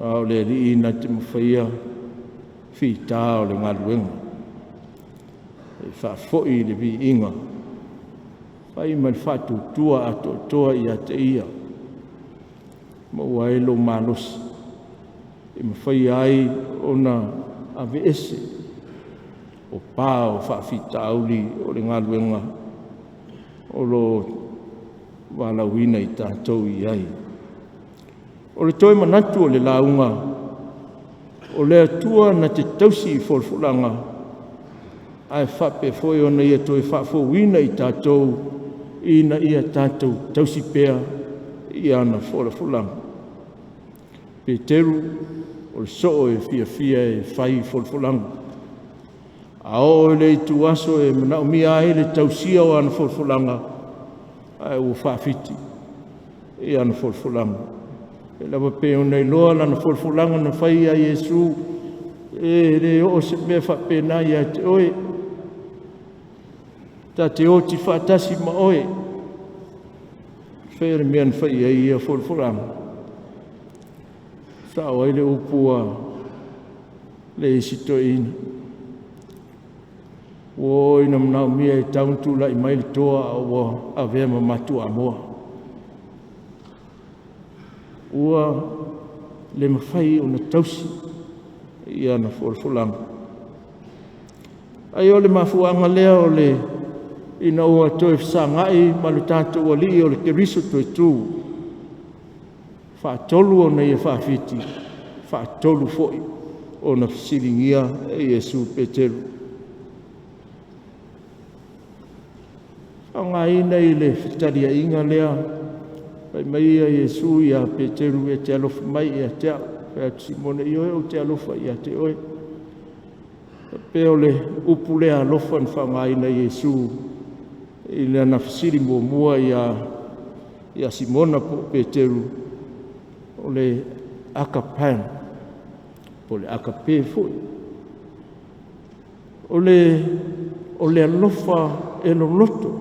Au le li na te mawhaia, whita o le ngaruenga. E whaafoi le vi inga. Whai man whatu tua ato toa i a te ia. Ma waelo malos. E mawhai ai o na ave ese. O pā o whaafita auli o le ngaruenga. O lo walawina i tātou i ai. O le toi manatu o le launga. O le atua na te tausi i wholwholanga. Ai whape foi o na ia toi whaafowina i tātou. Ina ia tātou tausi pēr i ana wholwholanga. Peteru o le soo e fia e whai wholwholanga. A o le tu aso e mana umia ai le tausia o ana wholwholanga. Ai o whaafiti i ana wholwholanga. E lawa pe o nei loa lana wholwholanga na whai a Iesu. E re o se mea whapena i a te oe. Ta te o ti whaatasi ma oe. Whaere mea na whai a ia wholwholanga. Sao ai le upua le isito ina. O ina mnau mia e tauntu la i maili toa o a vema matu a moa. Ua le mawhai o na tausi i ana wholwholanga. Ai o le mafuanga lea o le ina ua toe whasangai malu tātou ali o le keriso toi tū. Whaatolu o nei e whaafiti, whaatolu foi o na whasiringia e Iesu Peteru. Whanga ina i le whitaria inga lea, pai mai a Iesu i a Peteru e te alofa mai e a te au, e a Simone i oe o te alofa i a te oe. Peo le upu le alofa n whanga ina Iesu i le ana whasiri mua i a Simona po Peteru. O le akapan, po le akape foi. O le alofa e loloto.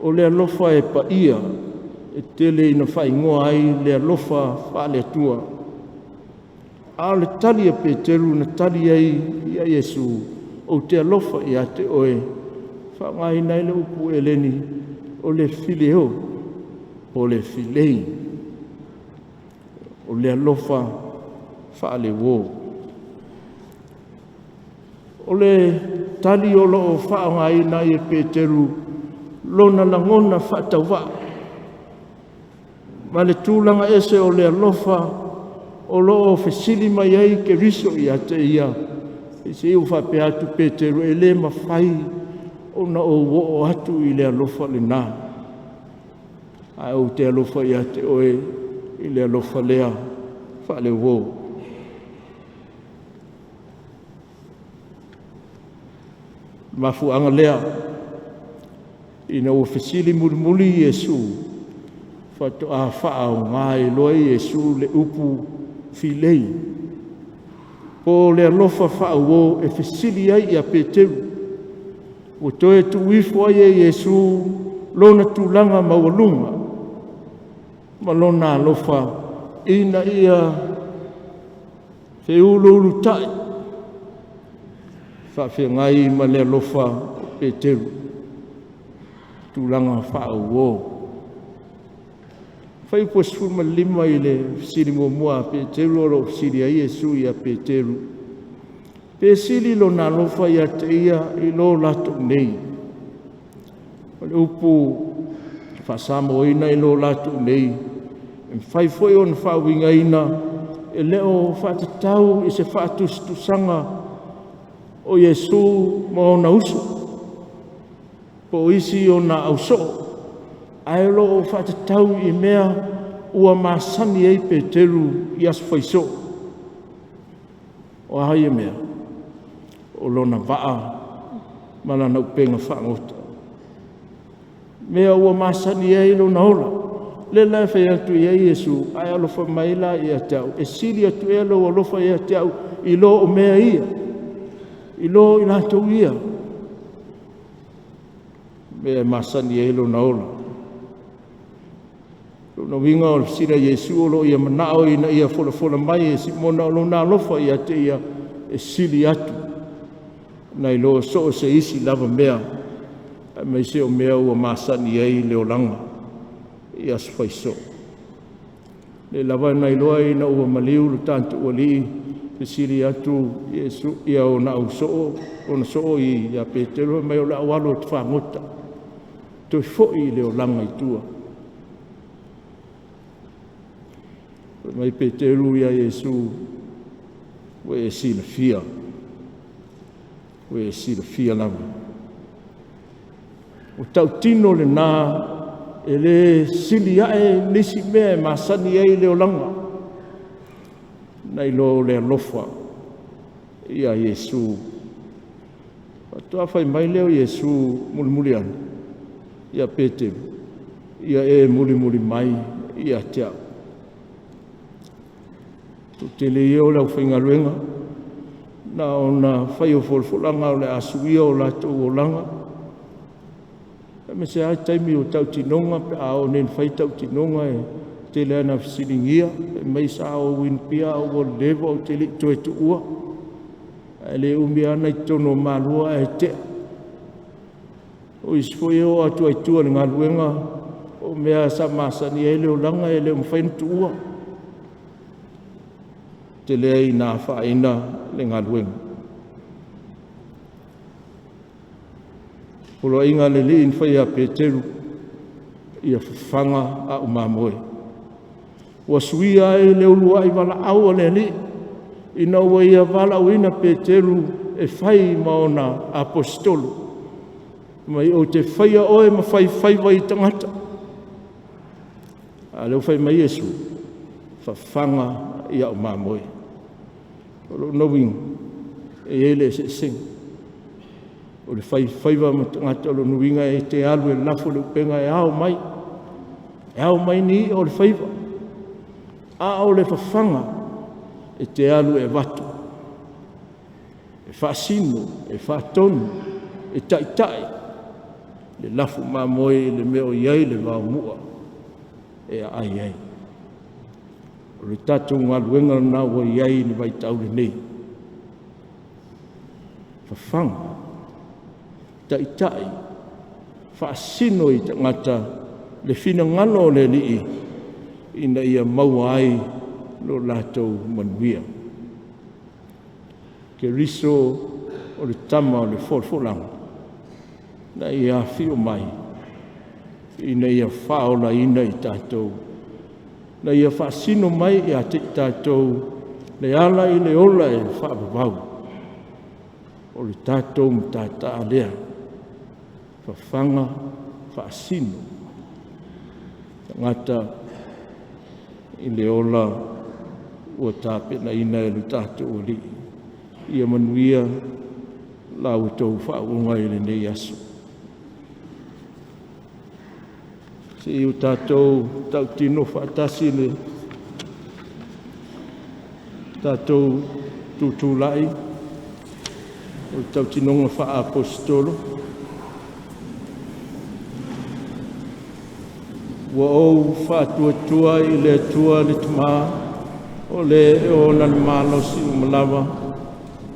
O le alofa e paia, e tele ina whaingoa ai le alofa whale atua. A le tali a Peteru na tali ai i a Iesu, o te alofa i a te oe. Whangai nei le upu e leni, o le fileo, o le filei. O le alofa whaale wō. O le tali o lo o whaanga ina i Peteru, lona langona whaatau wā. Ma le tūlanga ese o le alofa o loo fesili mai ai ke riso ia te ia. I se iu whape atu Petero e le mawhai o na o atu i le alofa le nā. Ai o te alofa ia te oe i le alofa lea whale wō. Mafuanga lea i na o fesili mulimuli Yesu fato a whaau ngai loa Yesu le upu filei. Po le alofa whaau o e fesili ai a Peteru. O toe tu wifo ai e Yesu lona tūlanga mawalunga. Ma lona alofa ina ia feululu tai. Whawhia ngai ma le alofa Peteru. Tūlanga whaau o. Faifeau sfuma lima i le siri mua Peteru o lo siri a Yesu i a Peteru. Pe siri lo na lofa i a te ia i lo lato nei. O le upu whasamo ina i lo lato nei. E Faifeau o na whawinga ina e leo whatatau i se whatustusanga o Yesu mo na uso. Po isi o na auso. Ai lo o whatatau i mea ua masani ei Peteru i aswhaiso. O ahai e mea, o lona waa, mana na upenga whaangota. Mea ua masani ei lo na ola. Le lai whai atu i ei Yesu, ai alofa maila i a tau. E siri atu e lo alofa i a tau i lo o mea ia. I lo i lato ia. Mea masani ei lo na ola. No winga o sira Yesu o lo ia manao ina ia fola mai e si mona o lo na lofa ia te ia e sili atu. Nai lo so se isi lava mea. Mai se o mea ua masani ei leo langa. Ia sfaiso. Le lava nai loa ina ua maliu lo tantu ua lii. E sili atu Yesu ia o na au soo. O na soo i a Peteru mai o la awalo te whangota. Toi foi leo langa i tua. Mai Peteru ia Yesu we e sila fia. We e sila fia lava. O tau tino le nā e le sili ae nisi mea masani ei leo langa. Nai lo le alofa ia Yesu. Patua whai mai leo Yesu mulimuli ana. Ia Peteru. Ia e mulimuli mai ia teau. Te le iau lau whaingaruenga, na o na whai o wholwholanga o le asuia o lato o langa. E me se ai taimi o tau tinonga, pe a o nen whai tau tinonga e te le ana whasiringia, e mai sa o winpia o o lewa o te li toe tu ua. E le umi ana i tono malua e te. O isfoi o atu ai tua le ngaruenga, o mea sa masani e le o langa e le umwhain tu ua. Te lea i nā whaina le ngaruenga. Polo inga le li in whai a Peteru i a whanga a umamoe. Ua suia e le ulua i wala au le li. Ina ua ia wala uina Peteru e whai maona apostolo. Mai o te whaia oe ma whai wai tangata. A leo whai mai Yesu. Whanga i a umamoe. O knowing e ele se sing. O le whaiva ma tangata o lo nuinga e te alu e lafo le upenga e ao mai. E ao mai ni o le whaiva. A o le whawhanga e te alu e watu. E whaasino, e whaatonu, e taitai. Le lafo ma moe le meo iai le wau mua. E ai ai. O le tatou ngaluenga na ua iai ni vai taule nei. Whawhanga, taitai, whaasino i tangata le whina ngano o le lii ina ia maua ai lo latou manuia. Ke riso o le tama o le wholwholanga na ia whio mai ina ia whaola ina i tatou na ia whaasino mai e a te tātou le ala i le ola e whaapapau. O le tātou mtata alea, whawhanga whaasino. Ngata i le ola ua tāpe na ina e lu tātou o li. Ia manuia lau tau whaunga i le nei aso. Se iu tātou tau tino whaatasi le tātou tūtūlai o tau tinonga whaapostolo. Ua ou whaatuatua i le tua le tuma o le e o na le malosi o malawa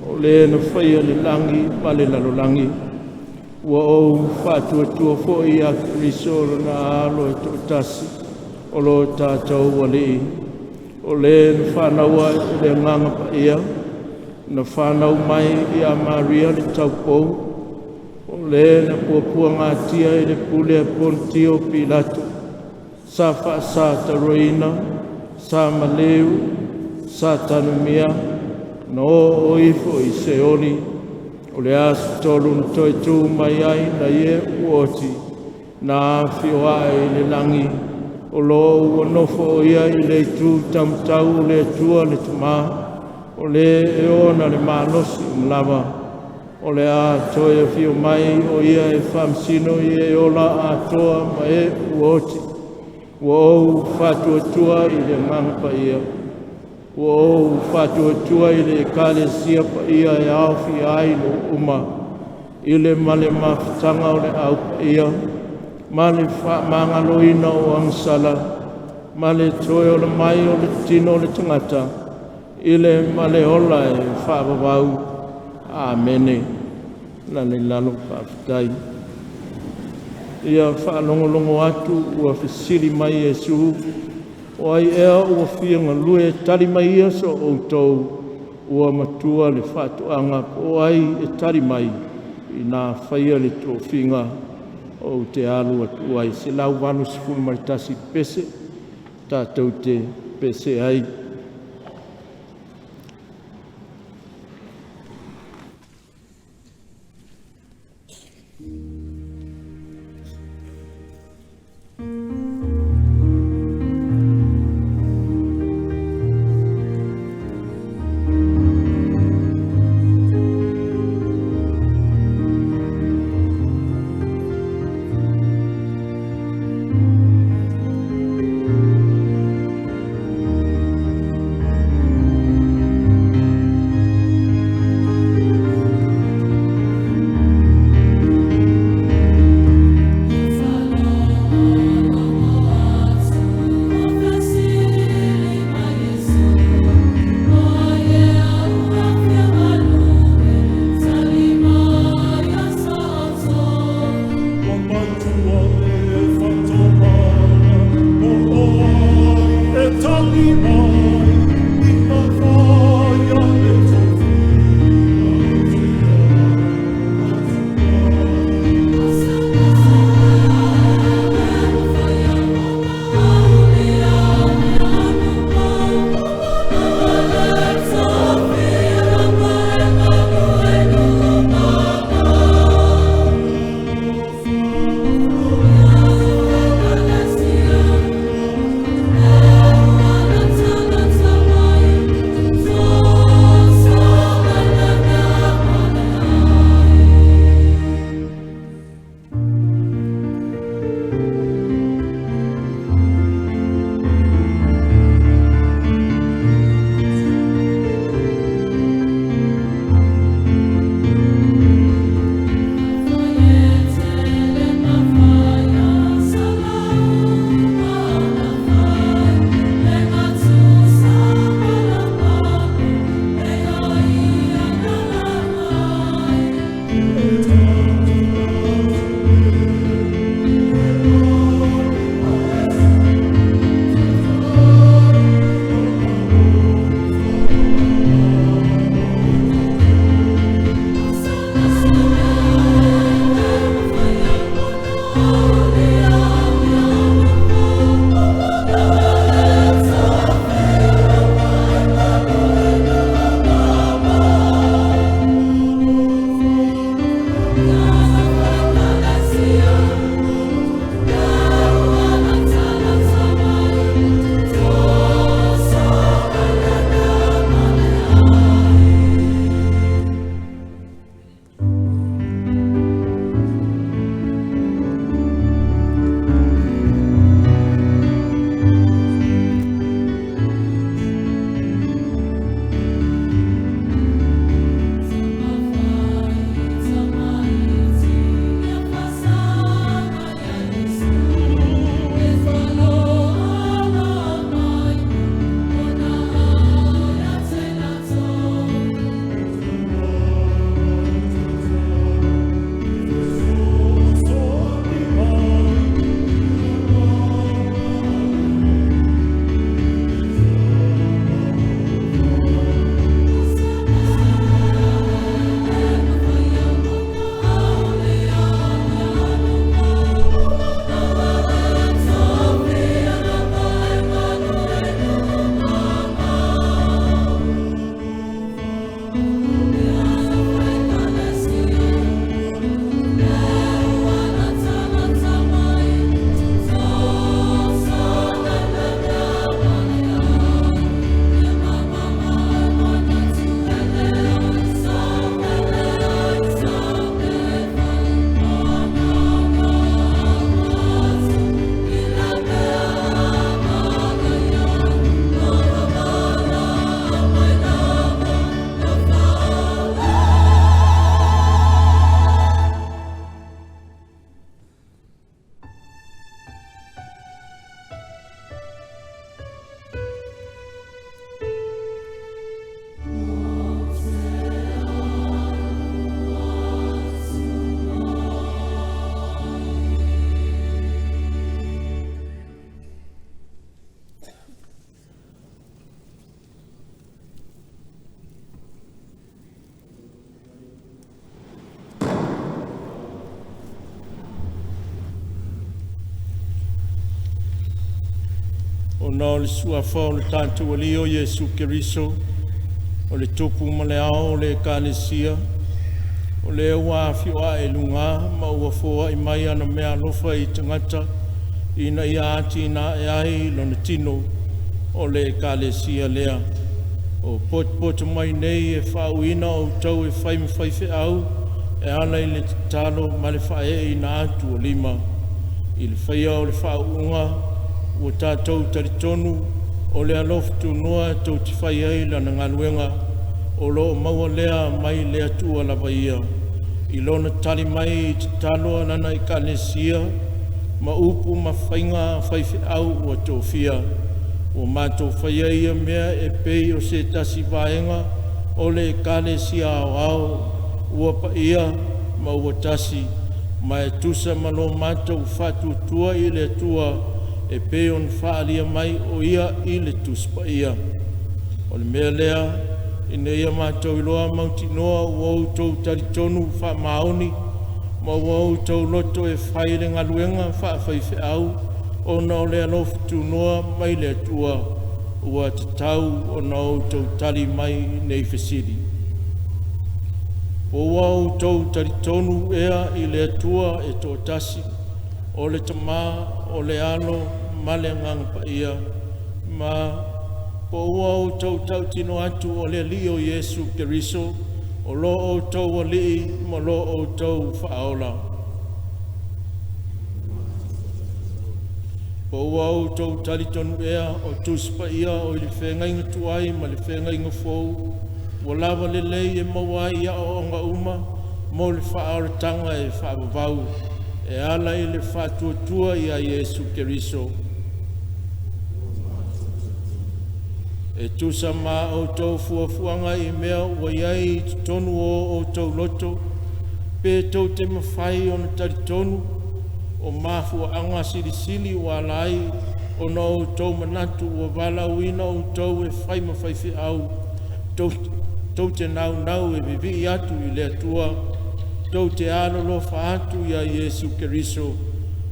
o le na whaia le langi ma le lalolangi. Ua ou whaatuatua fo i a riso na alo e tōtasi o lo tātou wali. O le na whanaua i le nganga pa ia, na whanau mai i a Maria le taupou. O le na puapua ngātia i le pule a Pontio Pilato. Sa whaasa taroina, sa maleu, sa tanumia, na o ifo i se oli. O le asu tolu na toi tū mai ai na ie uoti, na whioa i le langi. O lo ua nofo o ia i le tū tamtau le tua le tuma. O le e ona le malosi umlawa. O le a toi a whio mai o ia e whamsino i e ola a toa ma e uoti. Ua ou whatuatua i le mangapa ia. Ua ou whatuatua i le ekalesia pa ia e awhi ai lo uma. I le male mawhitanga o le au pa ia. Male mangaloina o angsala. Male toe o le mai o le tino o le tangata. I le male ola e whaapawau. Amene. Lale lalo whaafitai. Ia whaalongolongo atu ua whisiri mai e suhu. O ai ea ua whianga lue tari mai ia so o tau ua matua le whatuanga. O ai e tari mai i nā whaia le tōwhinga o te alu atu ai. Se lau wanu sifuru maritasi pese, tātou te pese ai. Ona o le suafa o le tātou ali o Iesu Keriso, o le tupu ma le ao o le ekalesia, o le ua whioa e lunga ma ua fōa i mai ana mea alofa i tangata, ina ia ati na e ai lona tino o le ekalesia lea. O pot mai nei e whauina o tau e Faifeau, e ala i le talo ma le whae i na atu o lima. I le whaia o le Faauuga, ua tātou taritonu o le aloftu noa tau ti whaia i lana ngaluenga, o lo maua lea mai le atua lava ia. I lona tali mai i te talo lana i kalesia, ma upu ma whainga Faifeau ua tōwhia. O mātou whaia ia mea e pei o se tasi vaenga o le kalesia au ua pa ia ma ua tasi, ma e tusa ma lo mātou whatu tua i le tua e pei on whaalia mai o ia i le tuspa ia. O le mea lea, ina ia mātou iloa mauti noa ua outou taritonu wha maoni, ma ua outou loto e whaile ngaluenga wha Faifeau, o na o le aloftu noa mai le tua ua te tau o na outou tali mai nei fesiri. O ua outou taritonu ea i le tua e tō tasi, o le tamā, o le alo, ma le ngangpa ia, ma po ua outou tau tino atu o le li o Iesu Keriso, o lo outou o li, ma lo outou whaola. Po ua outou taritonu ea o tuspa ia o le whengainga tuai ma le whengainga fōu, ua lava le lei e mawai ia o onga uma, mo le whaaratanga e whaavavau, e ala i le whatuatua ia Iesu Keriso. E tusa mā outou fuafuanga i mea ua iai i tonu o outou loto, pe tau te mawhai o na taritonu, o mafua anga sirisili wa lai o na outou manatu o wala uina outou e whaima Faifeau, tau te nau e vivi atu i le atua, tau te alolofa atu ia Iesu Keriso,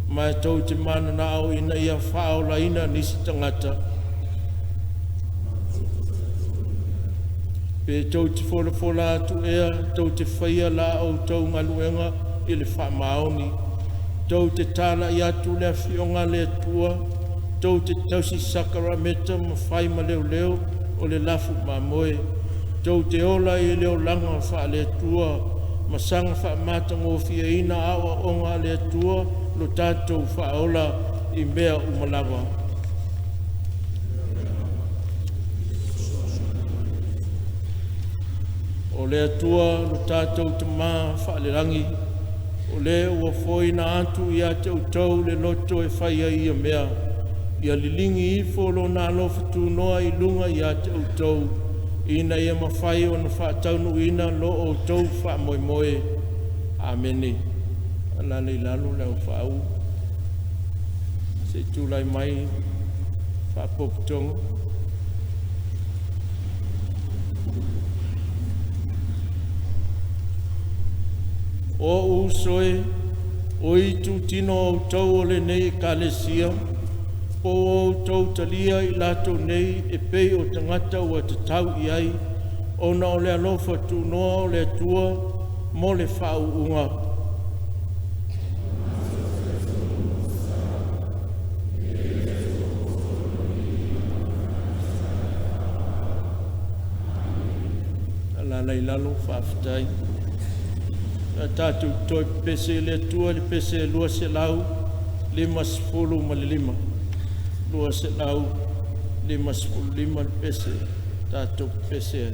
mai tau te mana nao ina ia whaola ina nisi tangata. Pe tau te fola atu ea, tau te whaia la outou ngaluenga i le whamaoni, tau te tala i atu le whionga le atua, tau te tausi sakarameta ma whai ma leo leo o le lafu ma moe, tau te ola i leo langa wha le atua, ma sanga wha mata ngofia ina awa onga le atua, lo tātou wha ola i mea umalawa. O le atua, lo tātou te maa wha le rangi, o le ua foina atu ia te utau le loto e whaia ia mea. Ia lilingi i folo nā lofa tū noa i lunga ia te utau. Ina ia mawhai o na whaataunu ina lo o tau wha moe moe. Amene. Alane i lalo leo whaau. Se tūlai mai wha poputonga. O usoe, o i tu tino o tau o le nei kalesia, po o tau talia i lato nei e pei o tangata ua te tau i ai, o na o le alofa tu noa o le tua mo le Faauuga. Alala i lalo whaafitai. Tātou toi pese le tua le pese lua se lau, lima sepulu ma le lima. Lua se lau, lima sepulu lima le pese, tātou pese.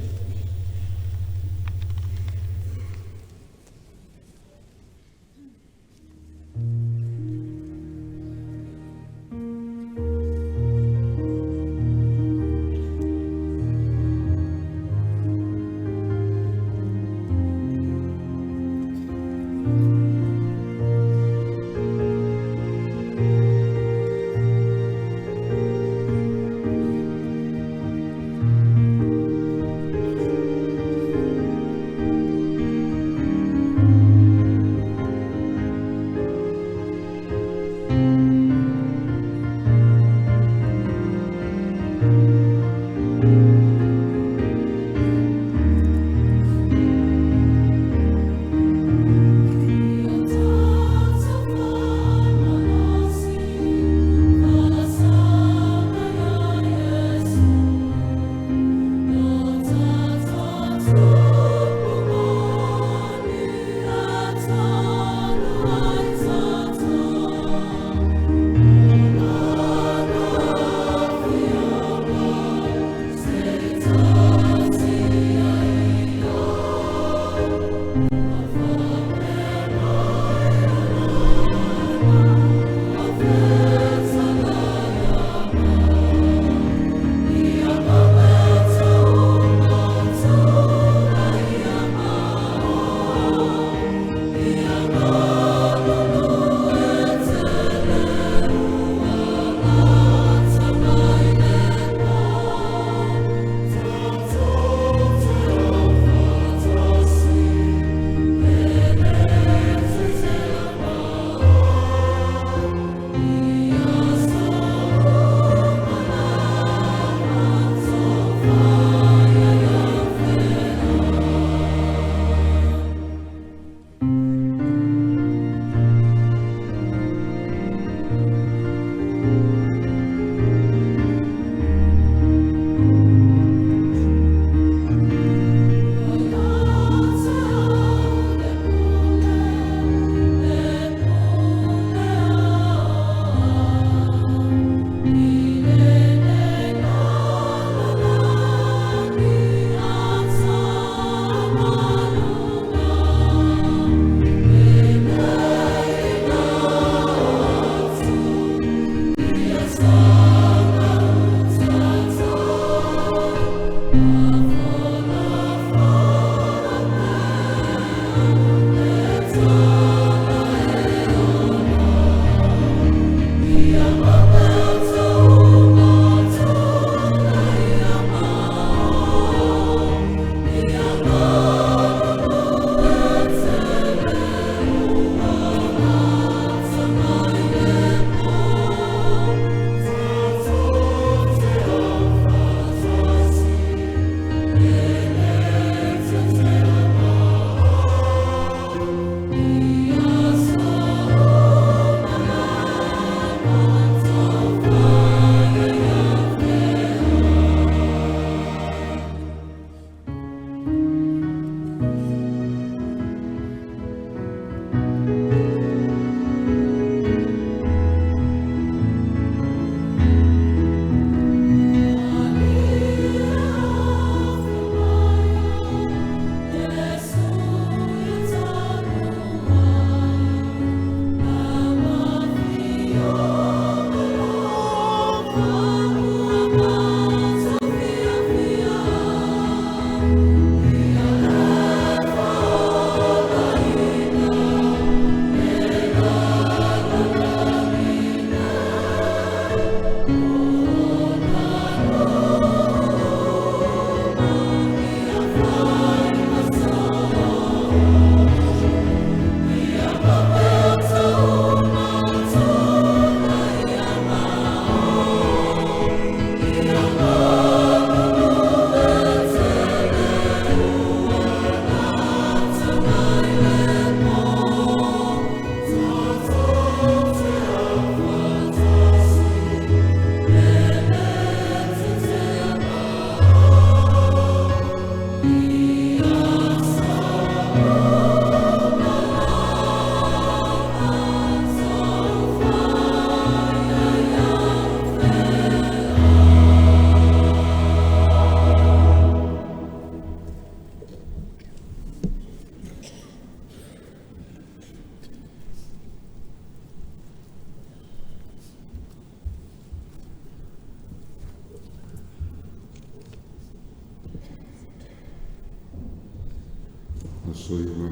Asoiva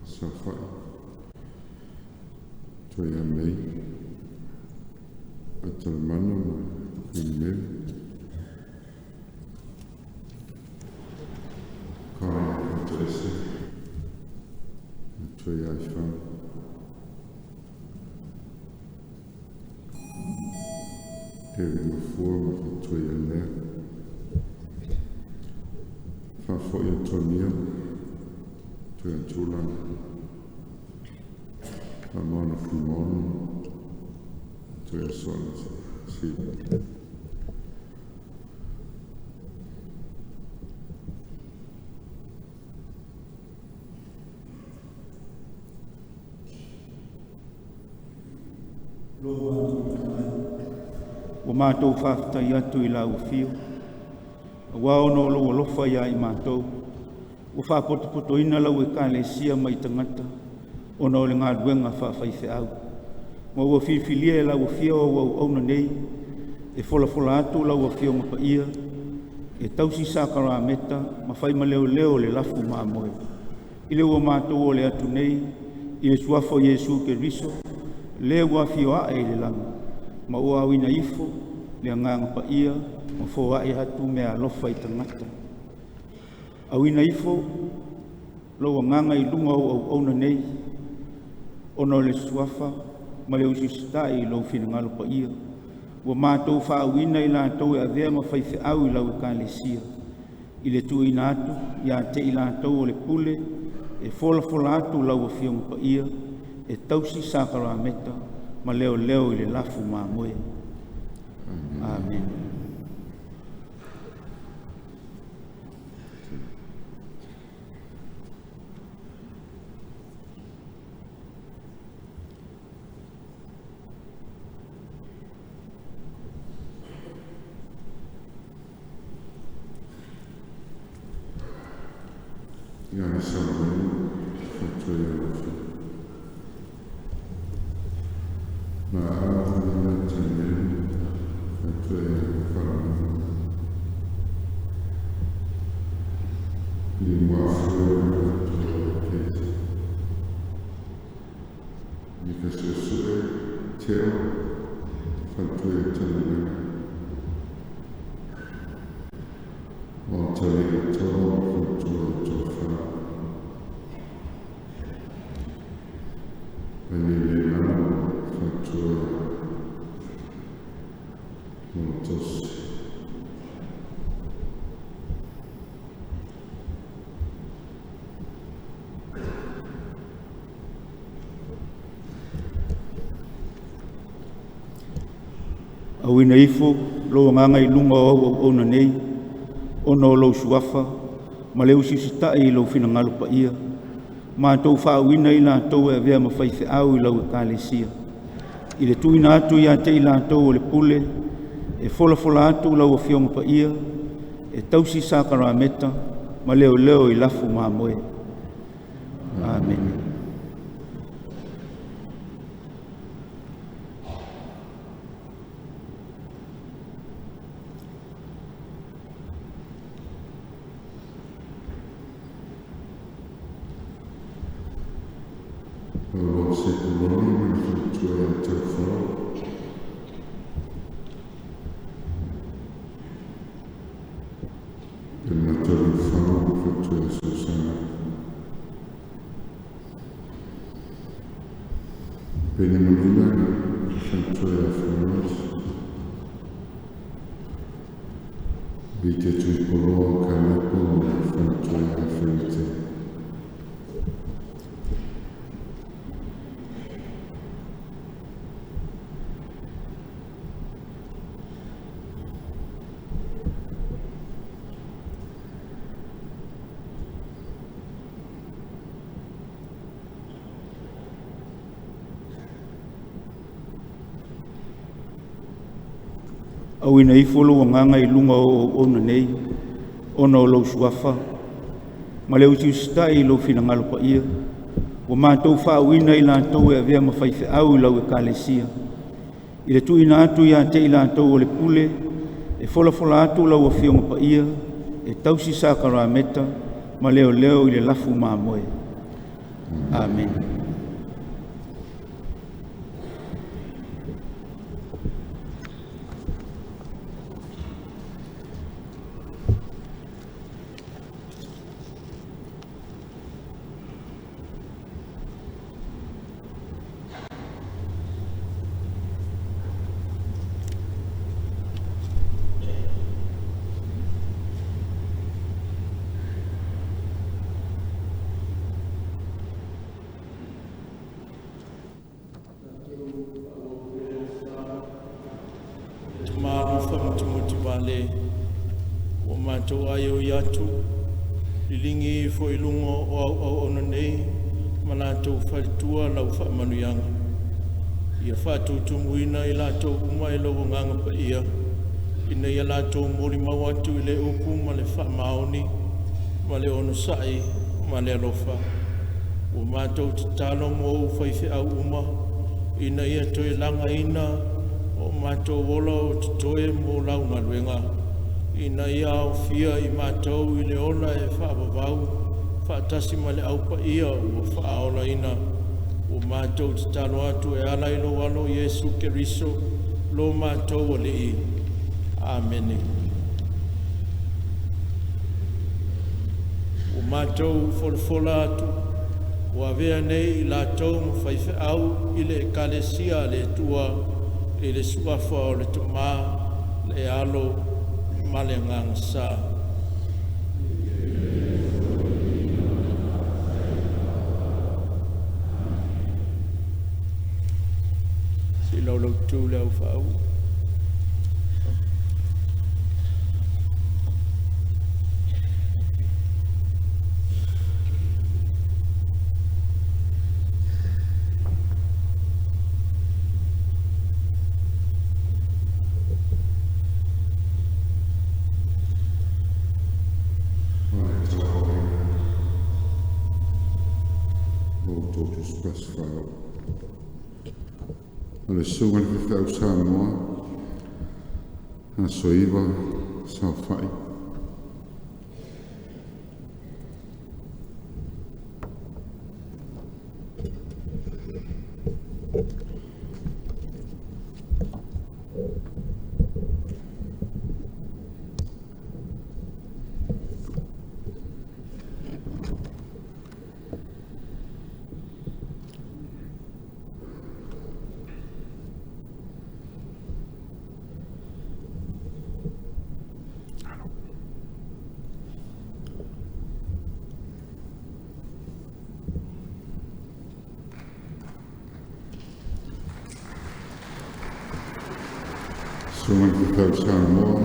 Safai Toya Mei Atalamana Kume Kara Atrese Toya Ifan Kevin Mafua Toya Lea Faifeau Antonio Toya Tula Amona Fumon Toya Sola Si o mātou whāwhitai atu I la uwhio. Wa ono lo alofa ia I mātou. O whāpoto ina lau e kālesia mai tangata. Ona o le ngā ruenga Faifeau. Ma ua whiwhilia e lau uwhio o auna nei. E fola atu lau uwhio ngapa ia. E tausi sākara meta. Ma whai ma leo le lafu mā moe. I le ua mātou o le atu nei. I le suafo Iesu ke riso. Le ua whio a e le langa. Ma ua awina ifo, le nganga pa ia, ma fōa e hatu mea alofa I tangata. Awina ifo, lo nganga I lunga o auna nei, ono le suafa, ma le usistai lo whingalo pa ia. Wa mātou wha awina I lātou e avea ma Faifeau I lau e kālesia. I le tu ina atu, ia te I lātou o le pule, e fola atu lau a whionga pa ia, e tausi sākara meta, ma leo I le lafu mā moe. Amen. Ia Samoa Toya Rafa Ma Avana Tanel Toya Farana Limwafo Toya Nikasosue Teo Fatoya Tanel Montari Toro Fatoya Tofa Benilena Fatoya Montos Awina ifo, lo nganga I lunga o ona nei, ono lo suafa, ma leu sisitai I lo whingalo pa ia. Mātou whaawina I lātou e avea ma Faifeau I lau e kālesia. I le tuina atu ia te I lātou o le pule, e fola atu lau a whionga pa ia, e tausi sākara meta, ma leo I lafu mā moe. Amen. Lord Sekuloni Fatoya Tefo Benatari Fau Fatoya Susana Benemanila Fatoya Flores Bitetu Polo Kanapo Fatoya Felite Awina ifo lo nganga I lunga o ona nei, ono lo suafa, ma leu sisitai lo whingalo pa ia. Wa mātou whaawina I lātou e avea ma Faifeau I lau e kālesia. I le tuina atu ia te I lātou o le pule, e fola atu lau a whionga pa ia, e tausi sākara meta, ma leo leo i le lafu mamoe. Amen. O mātou ai o iatu, lilingi fo ilungo o au ona nei, manātou whalitua lau whaamanuianga. Ia whātou tumuina i lātou uma e logo nganga pa ia, ina ia lātou mori mawatu i le upu ma le whaamaoni, ma le ono sai, ma le alofa. O mātou te talo mo o Faifeau uma, ina ia toe langa ina, o mātou wola o te toe mo lau ngaluenga. Ina ia au fia i mātou i le ola e whaapavau, whaatasi ma le aupa ia o whaaola ina. O mātou te talo atu e ala ilo walo Yesu Keriso, lo mātou o le i. Amene. O mātou folfola atu, o avea nei i lātou mo Faifeau i le ekalesia le tua, i le suafa o le tama, le alo, malengang sa. Si lau tu lau fau. Le sunga le Faifeau Samoa, a soiva sa fai. Sunga le Faifeau Samoa,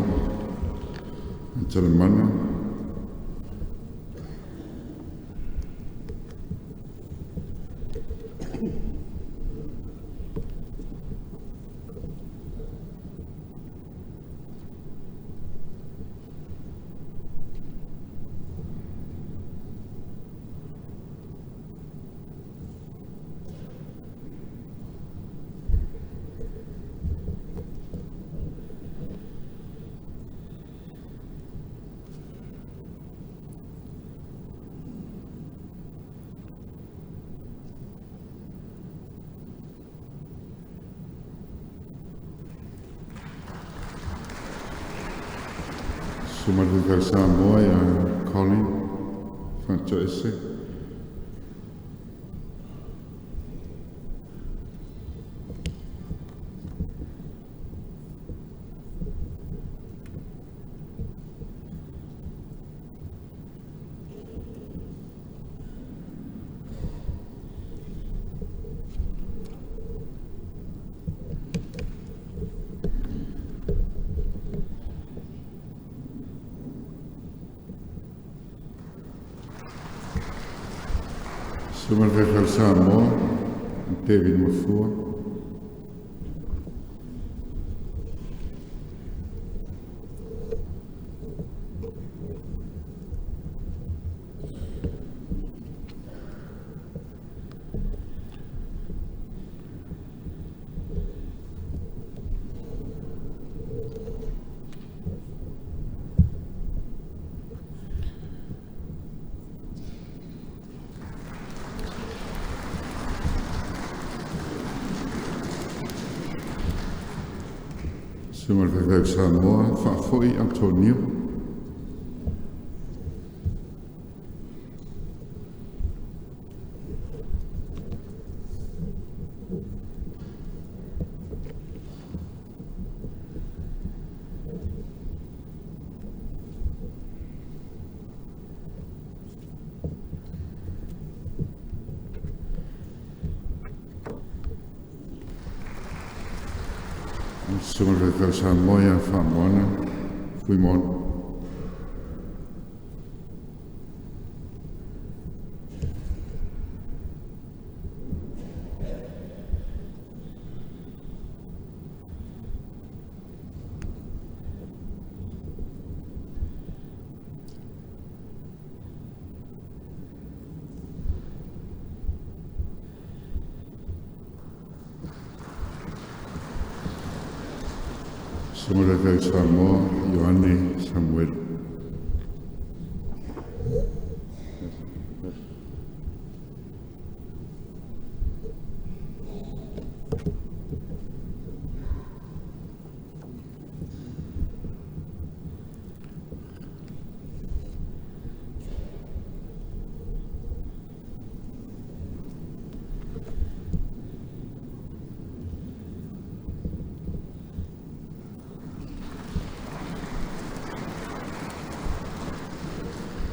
a talamana, Sunga le Faifeau Samoa, a Colin, whantua ese. Sunga le Faifeau Samoa, David Mafua. Sema Faifeau Samoa, Faifeau Antonio. Sema Faifeau Samoa, Faamona, Fuimon. Sema Faifeau Samoa, Ioane Samuel.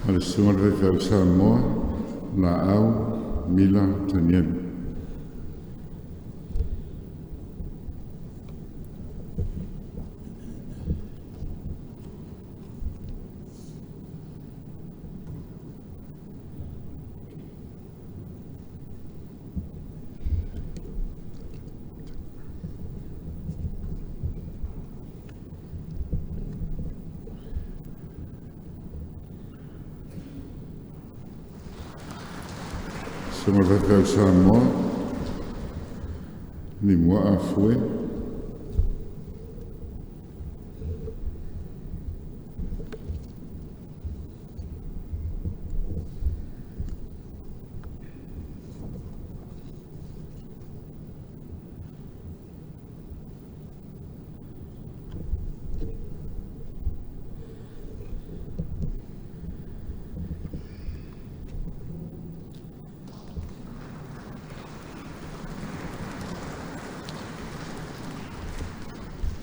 Al Sema Faifeau Samoa, Laau Mila Taniel. Sema Faifeau Samoa, ni mua afue.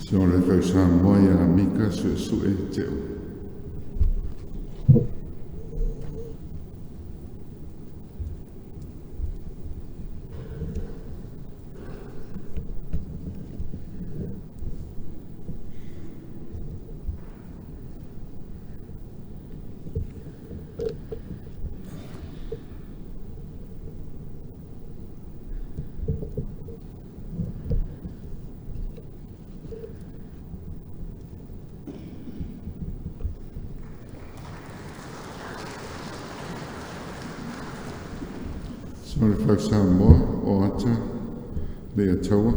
Sema Faifeau Samoa, ya Mika Suesue Teo. Sema Faifeau Samoa, Oata Lea Taua.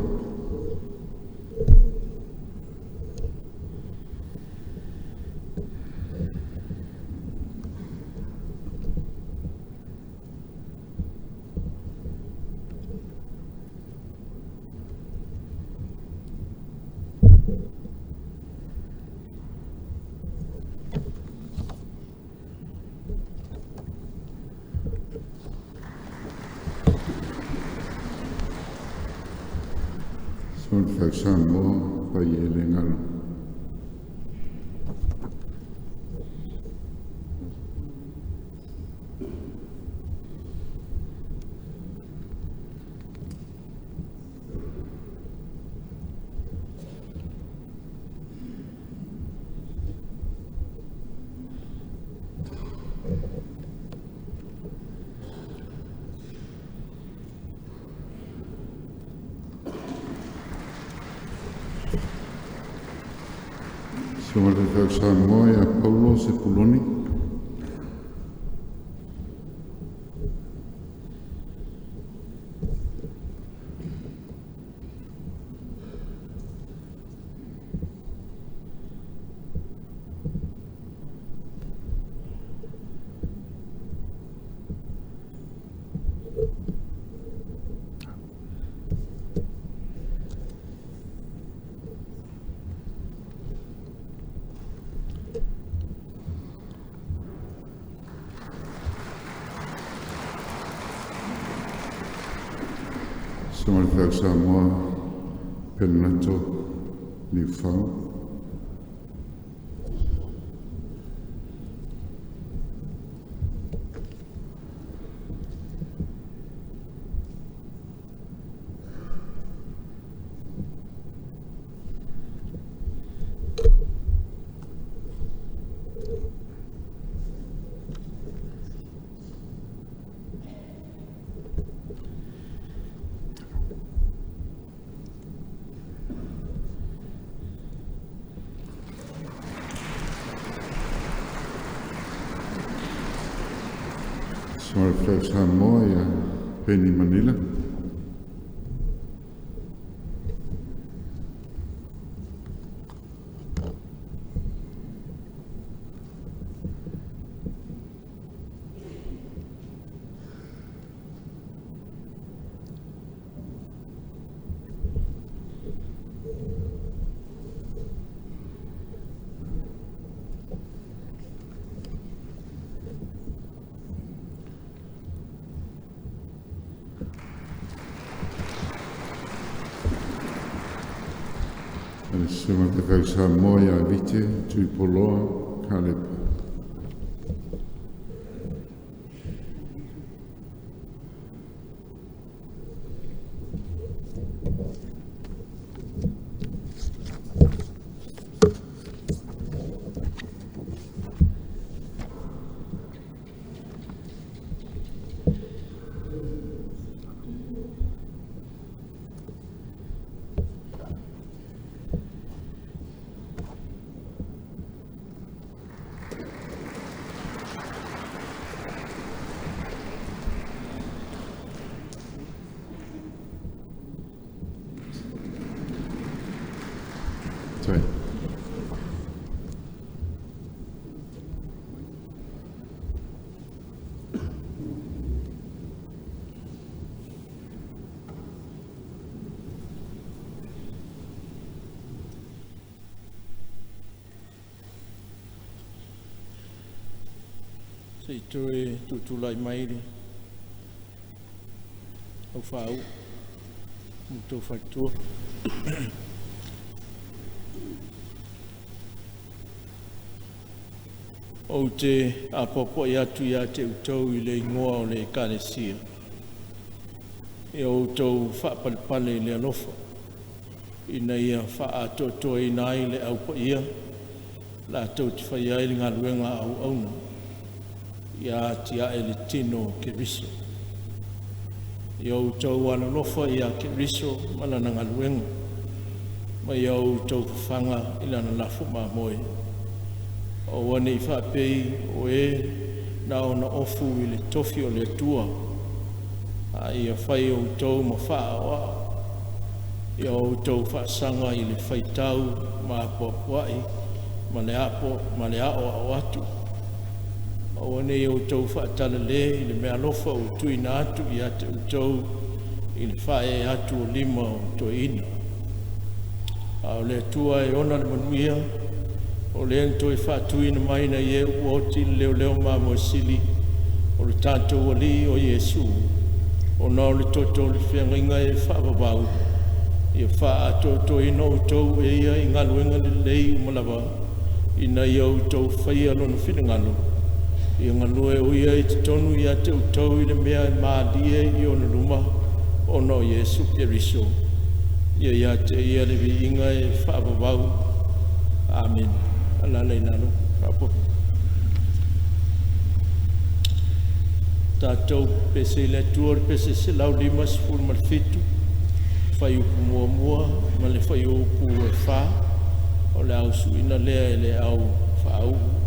Sema Faifeau Samoa, Paiele Ngalo. Sema Faifeau Samoa, ya Paulo Sepuloni. Samoa Samoa Penato ni Faauuga. Samoa Samoa ya Penny Manila. Samoa Samoa ya Vite Tuipoloa Kalepa. Sorry. Se toe tutulai mairi au Faauuga mutou faitua o te apopo i atu ia te utau I le ingoa o le ekalesia. E o tau whaapalipale le alofa. Ina ia whaatotoa ina ai le aupa ia. La tau te whai ai ngā ruenga au auna. Ia ti ae le tino ke riso. I o tau analofa ia ke riso malana ngā ruenga. Ma i o tau whanga ilana lafu mā moe. O wane I whapei o na ona ofu I le tofi o le tua. A ia whai o tau ma whaawa. Ia o tau whaasanga I le whaitau ma apuapuai, ma le apo, ma le ao o atu. O wane o tau whaatala le I le mea lofa o tuina atu I ate o tau I le whae atu o lima o toina. A o le tua e ona le manuia, o le ento I whaatuina mai na I uoti leo leo ma moesili o le tātou wali o Yesu o nā le toto le whiangainga e whaababau I whaato ino o tau e ia I ngā luenga le lei umalawa I na ia o tau whaia lona whinangalo I ngā lue o ia I te tonu I ate o tau I le mea maalie I ona luma o no Yesu Periso ia te ia le vi inga e whaababau Amen. Alala inano, kapo. Tātou pese le tuor pese se lau lima sifur malfitu. Whai upu mua mua, ma le whai upu e wha. O le au suina lea e le au Faauuga.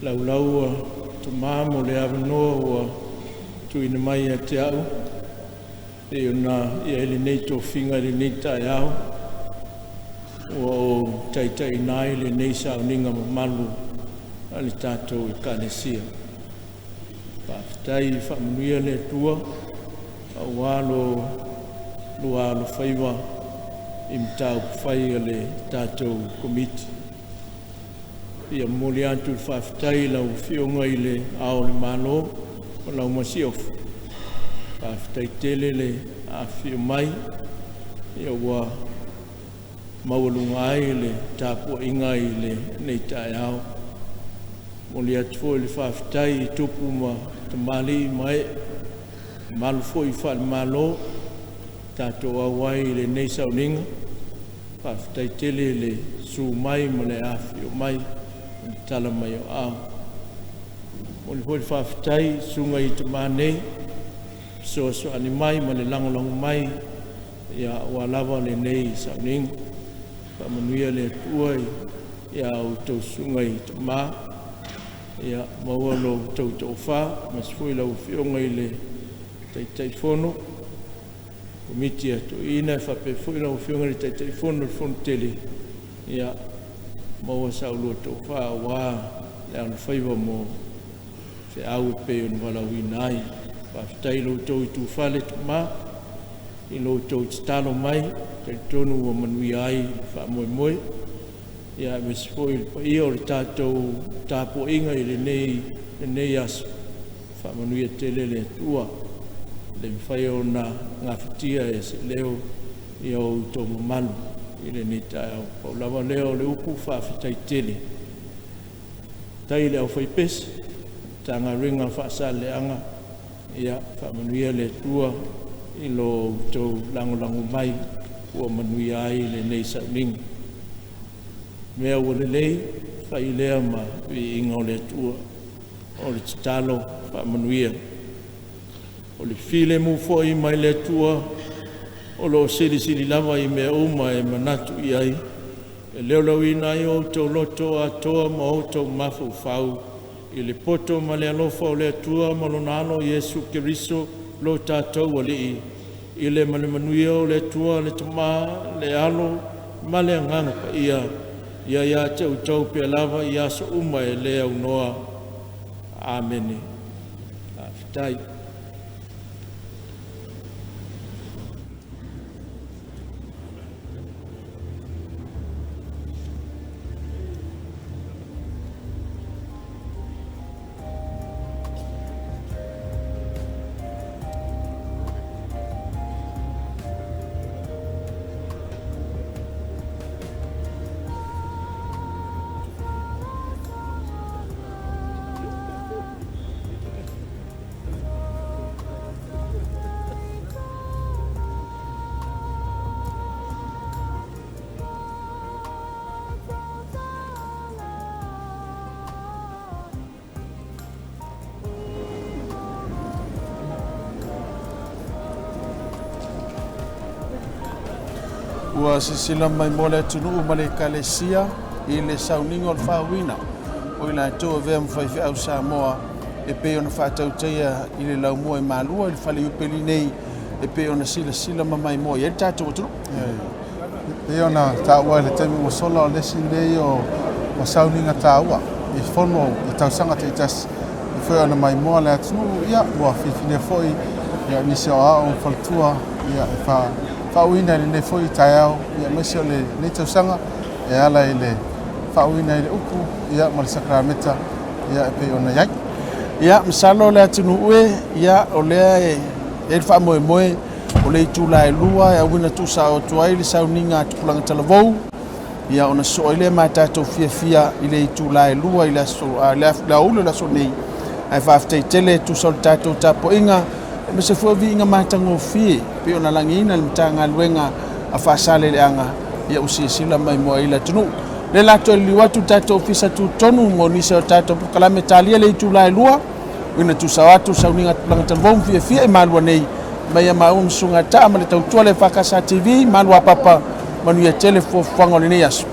Laulaua tu mamo le avanoa ua tu ina mai a te au. E ona ia ele nei tō whinga le nei tai au. Ua o taitai nai le nei sauninga mamalu a le tātou e kānesia. Pāwhitai whamanuia le tua a wālo lualo whaiwa i mtau whai a le tātou komiti. Ia mole atu whawhitai lau whionga i le ao le malo o lau masiofu. Whawhitai tele le a whio mai ia ua mawalunga ai le tāpua inga i le nei tai ao. Mole atu fo le whawhitai i tupu ma tamali mai malu fo i whal malo tātou awai le nei sauninga. Whawhitai tele le su mai ma le a whio mai tala mai o au. O le hoi whawhitai sunga i te mānei, so ani mai ma le langolongo mai, ia ua lawa le nei sauninga. Whamanuia le tuai, ia au tau sunga i te mā, ia mawalo tau tau whā, mas fui lau whionga i le taitai whono. Komiti atu ina, whape fui lau whionga i taitai whono, whono tele, ia maua saulua tau whaa wā le ana whaiwa mō te au pe on walau i nai. Whawhitai lau tau i tū whale tu mā, i lau tau i talo mai, te tonu wa manui ai wha moe moe. Ia me sipoi pa ia o le tātou tāpo inga i le nei aso. Wha manui a tele le tua, le mwhai o na ngā whitia e se leo i au tau mamalu. Ile ni tai au paulawa leo le uku whawhitai tele. Tai le au whaipes, tanga ringa whaasale anga, ia whamanuia le tua i lo tau langolango mai, ua manuia ai le nei sauninga. Mea ua le lei, whai lea ma i inga o le tua, o le titalo whamanuia. O le file mu foi mai le tua, o lo sili lava i mea uma e manatu i ai. E leo lau ina ai o tau loto a toa ma o tau mafu fau. I le poto ma le alofa o le atua ma lo nalo Yesu Keriso lo tātou ali i. I le male manuia o le atua le tama le alo ma le anganga pa ia. Ia ia tau tau pia lava i aso uma e le au noa. Amene. Afitai. ua sisila mai mo le tunuu ma le kalesia i le sauninga o le Faauuga o i latou vea ma Faifeau Samoa e pe ona whaatauteia i le laumua i malua i le whale upeli nei e pe ona sila ma mai mo i e tātou o tunu. Pe ona tāua i le temi ua sola o lesi nei o sauninga tāua i whono i tausanga te itas i whai ona mai moa le atunu ia ua whiwhine foi ia nisi o ao whaltua ia whauina i le nei foi tai au ia mesi o le nei tausanga e ala i le whauina i le upu ia ma le sakrameta ia e pe ona iai. Ia masalo le atunu ue ia o lea e le whaamoe o le itula e lua e awina tusa o tuai le sauninga atupulanga talavou ia ona so ile mai tātou fia i le itula e lua i le aule la so nei ai whaaftei tele tusa o tātou tapoinga e me se fuavi inga mātango fie pe ona langina le mtanga luenga a whaasale le anga ia usi sila mai moa ila tunu le lato li watu tātou fisa tu tonu mo nise o tātou pukalame talia le itula e lua wina tusa watu sauninga atupulanga talavou fia e malua nei mai a maum sunga ta ma le tautua le Fakasa TV malua papa manuia tele fo fango le nei asu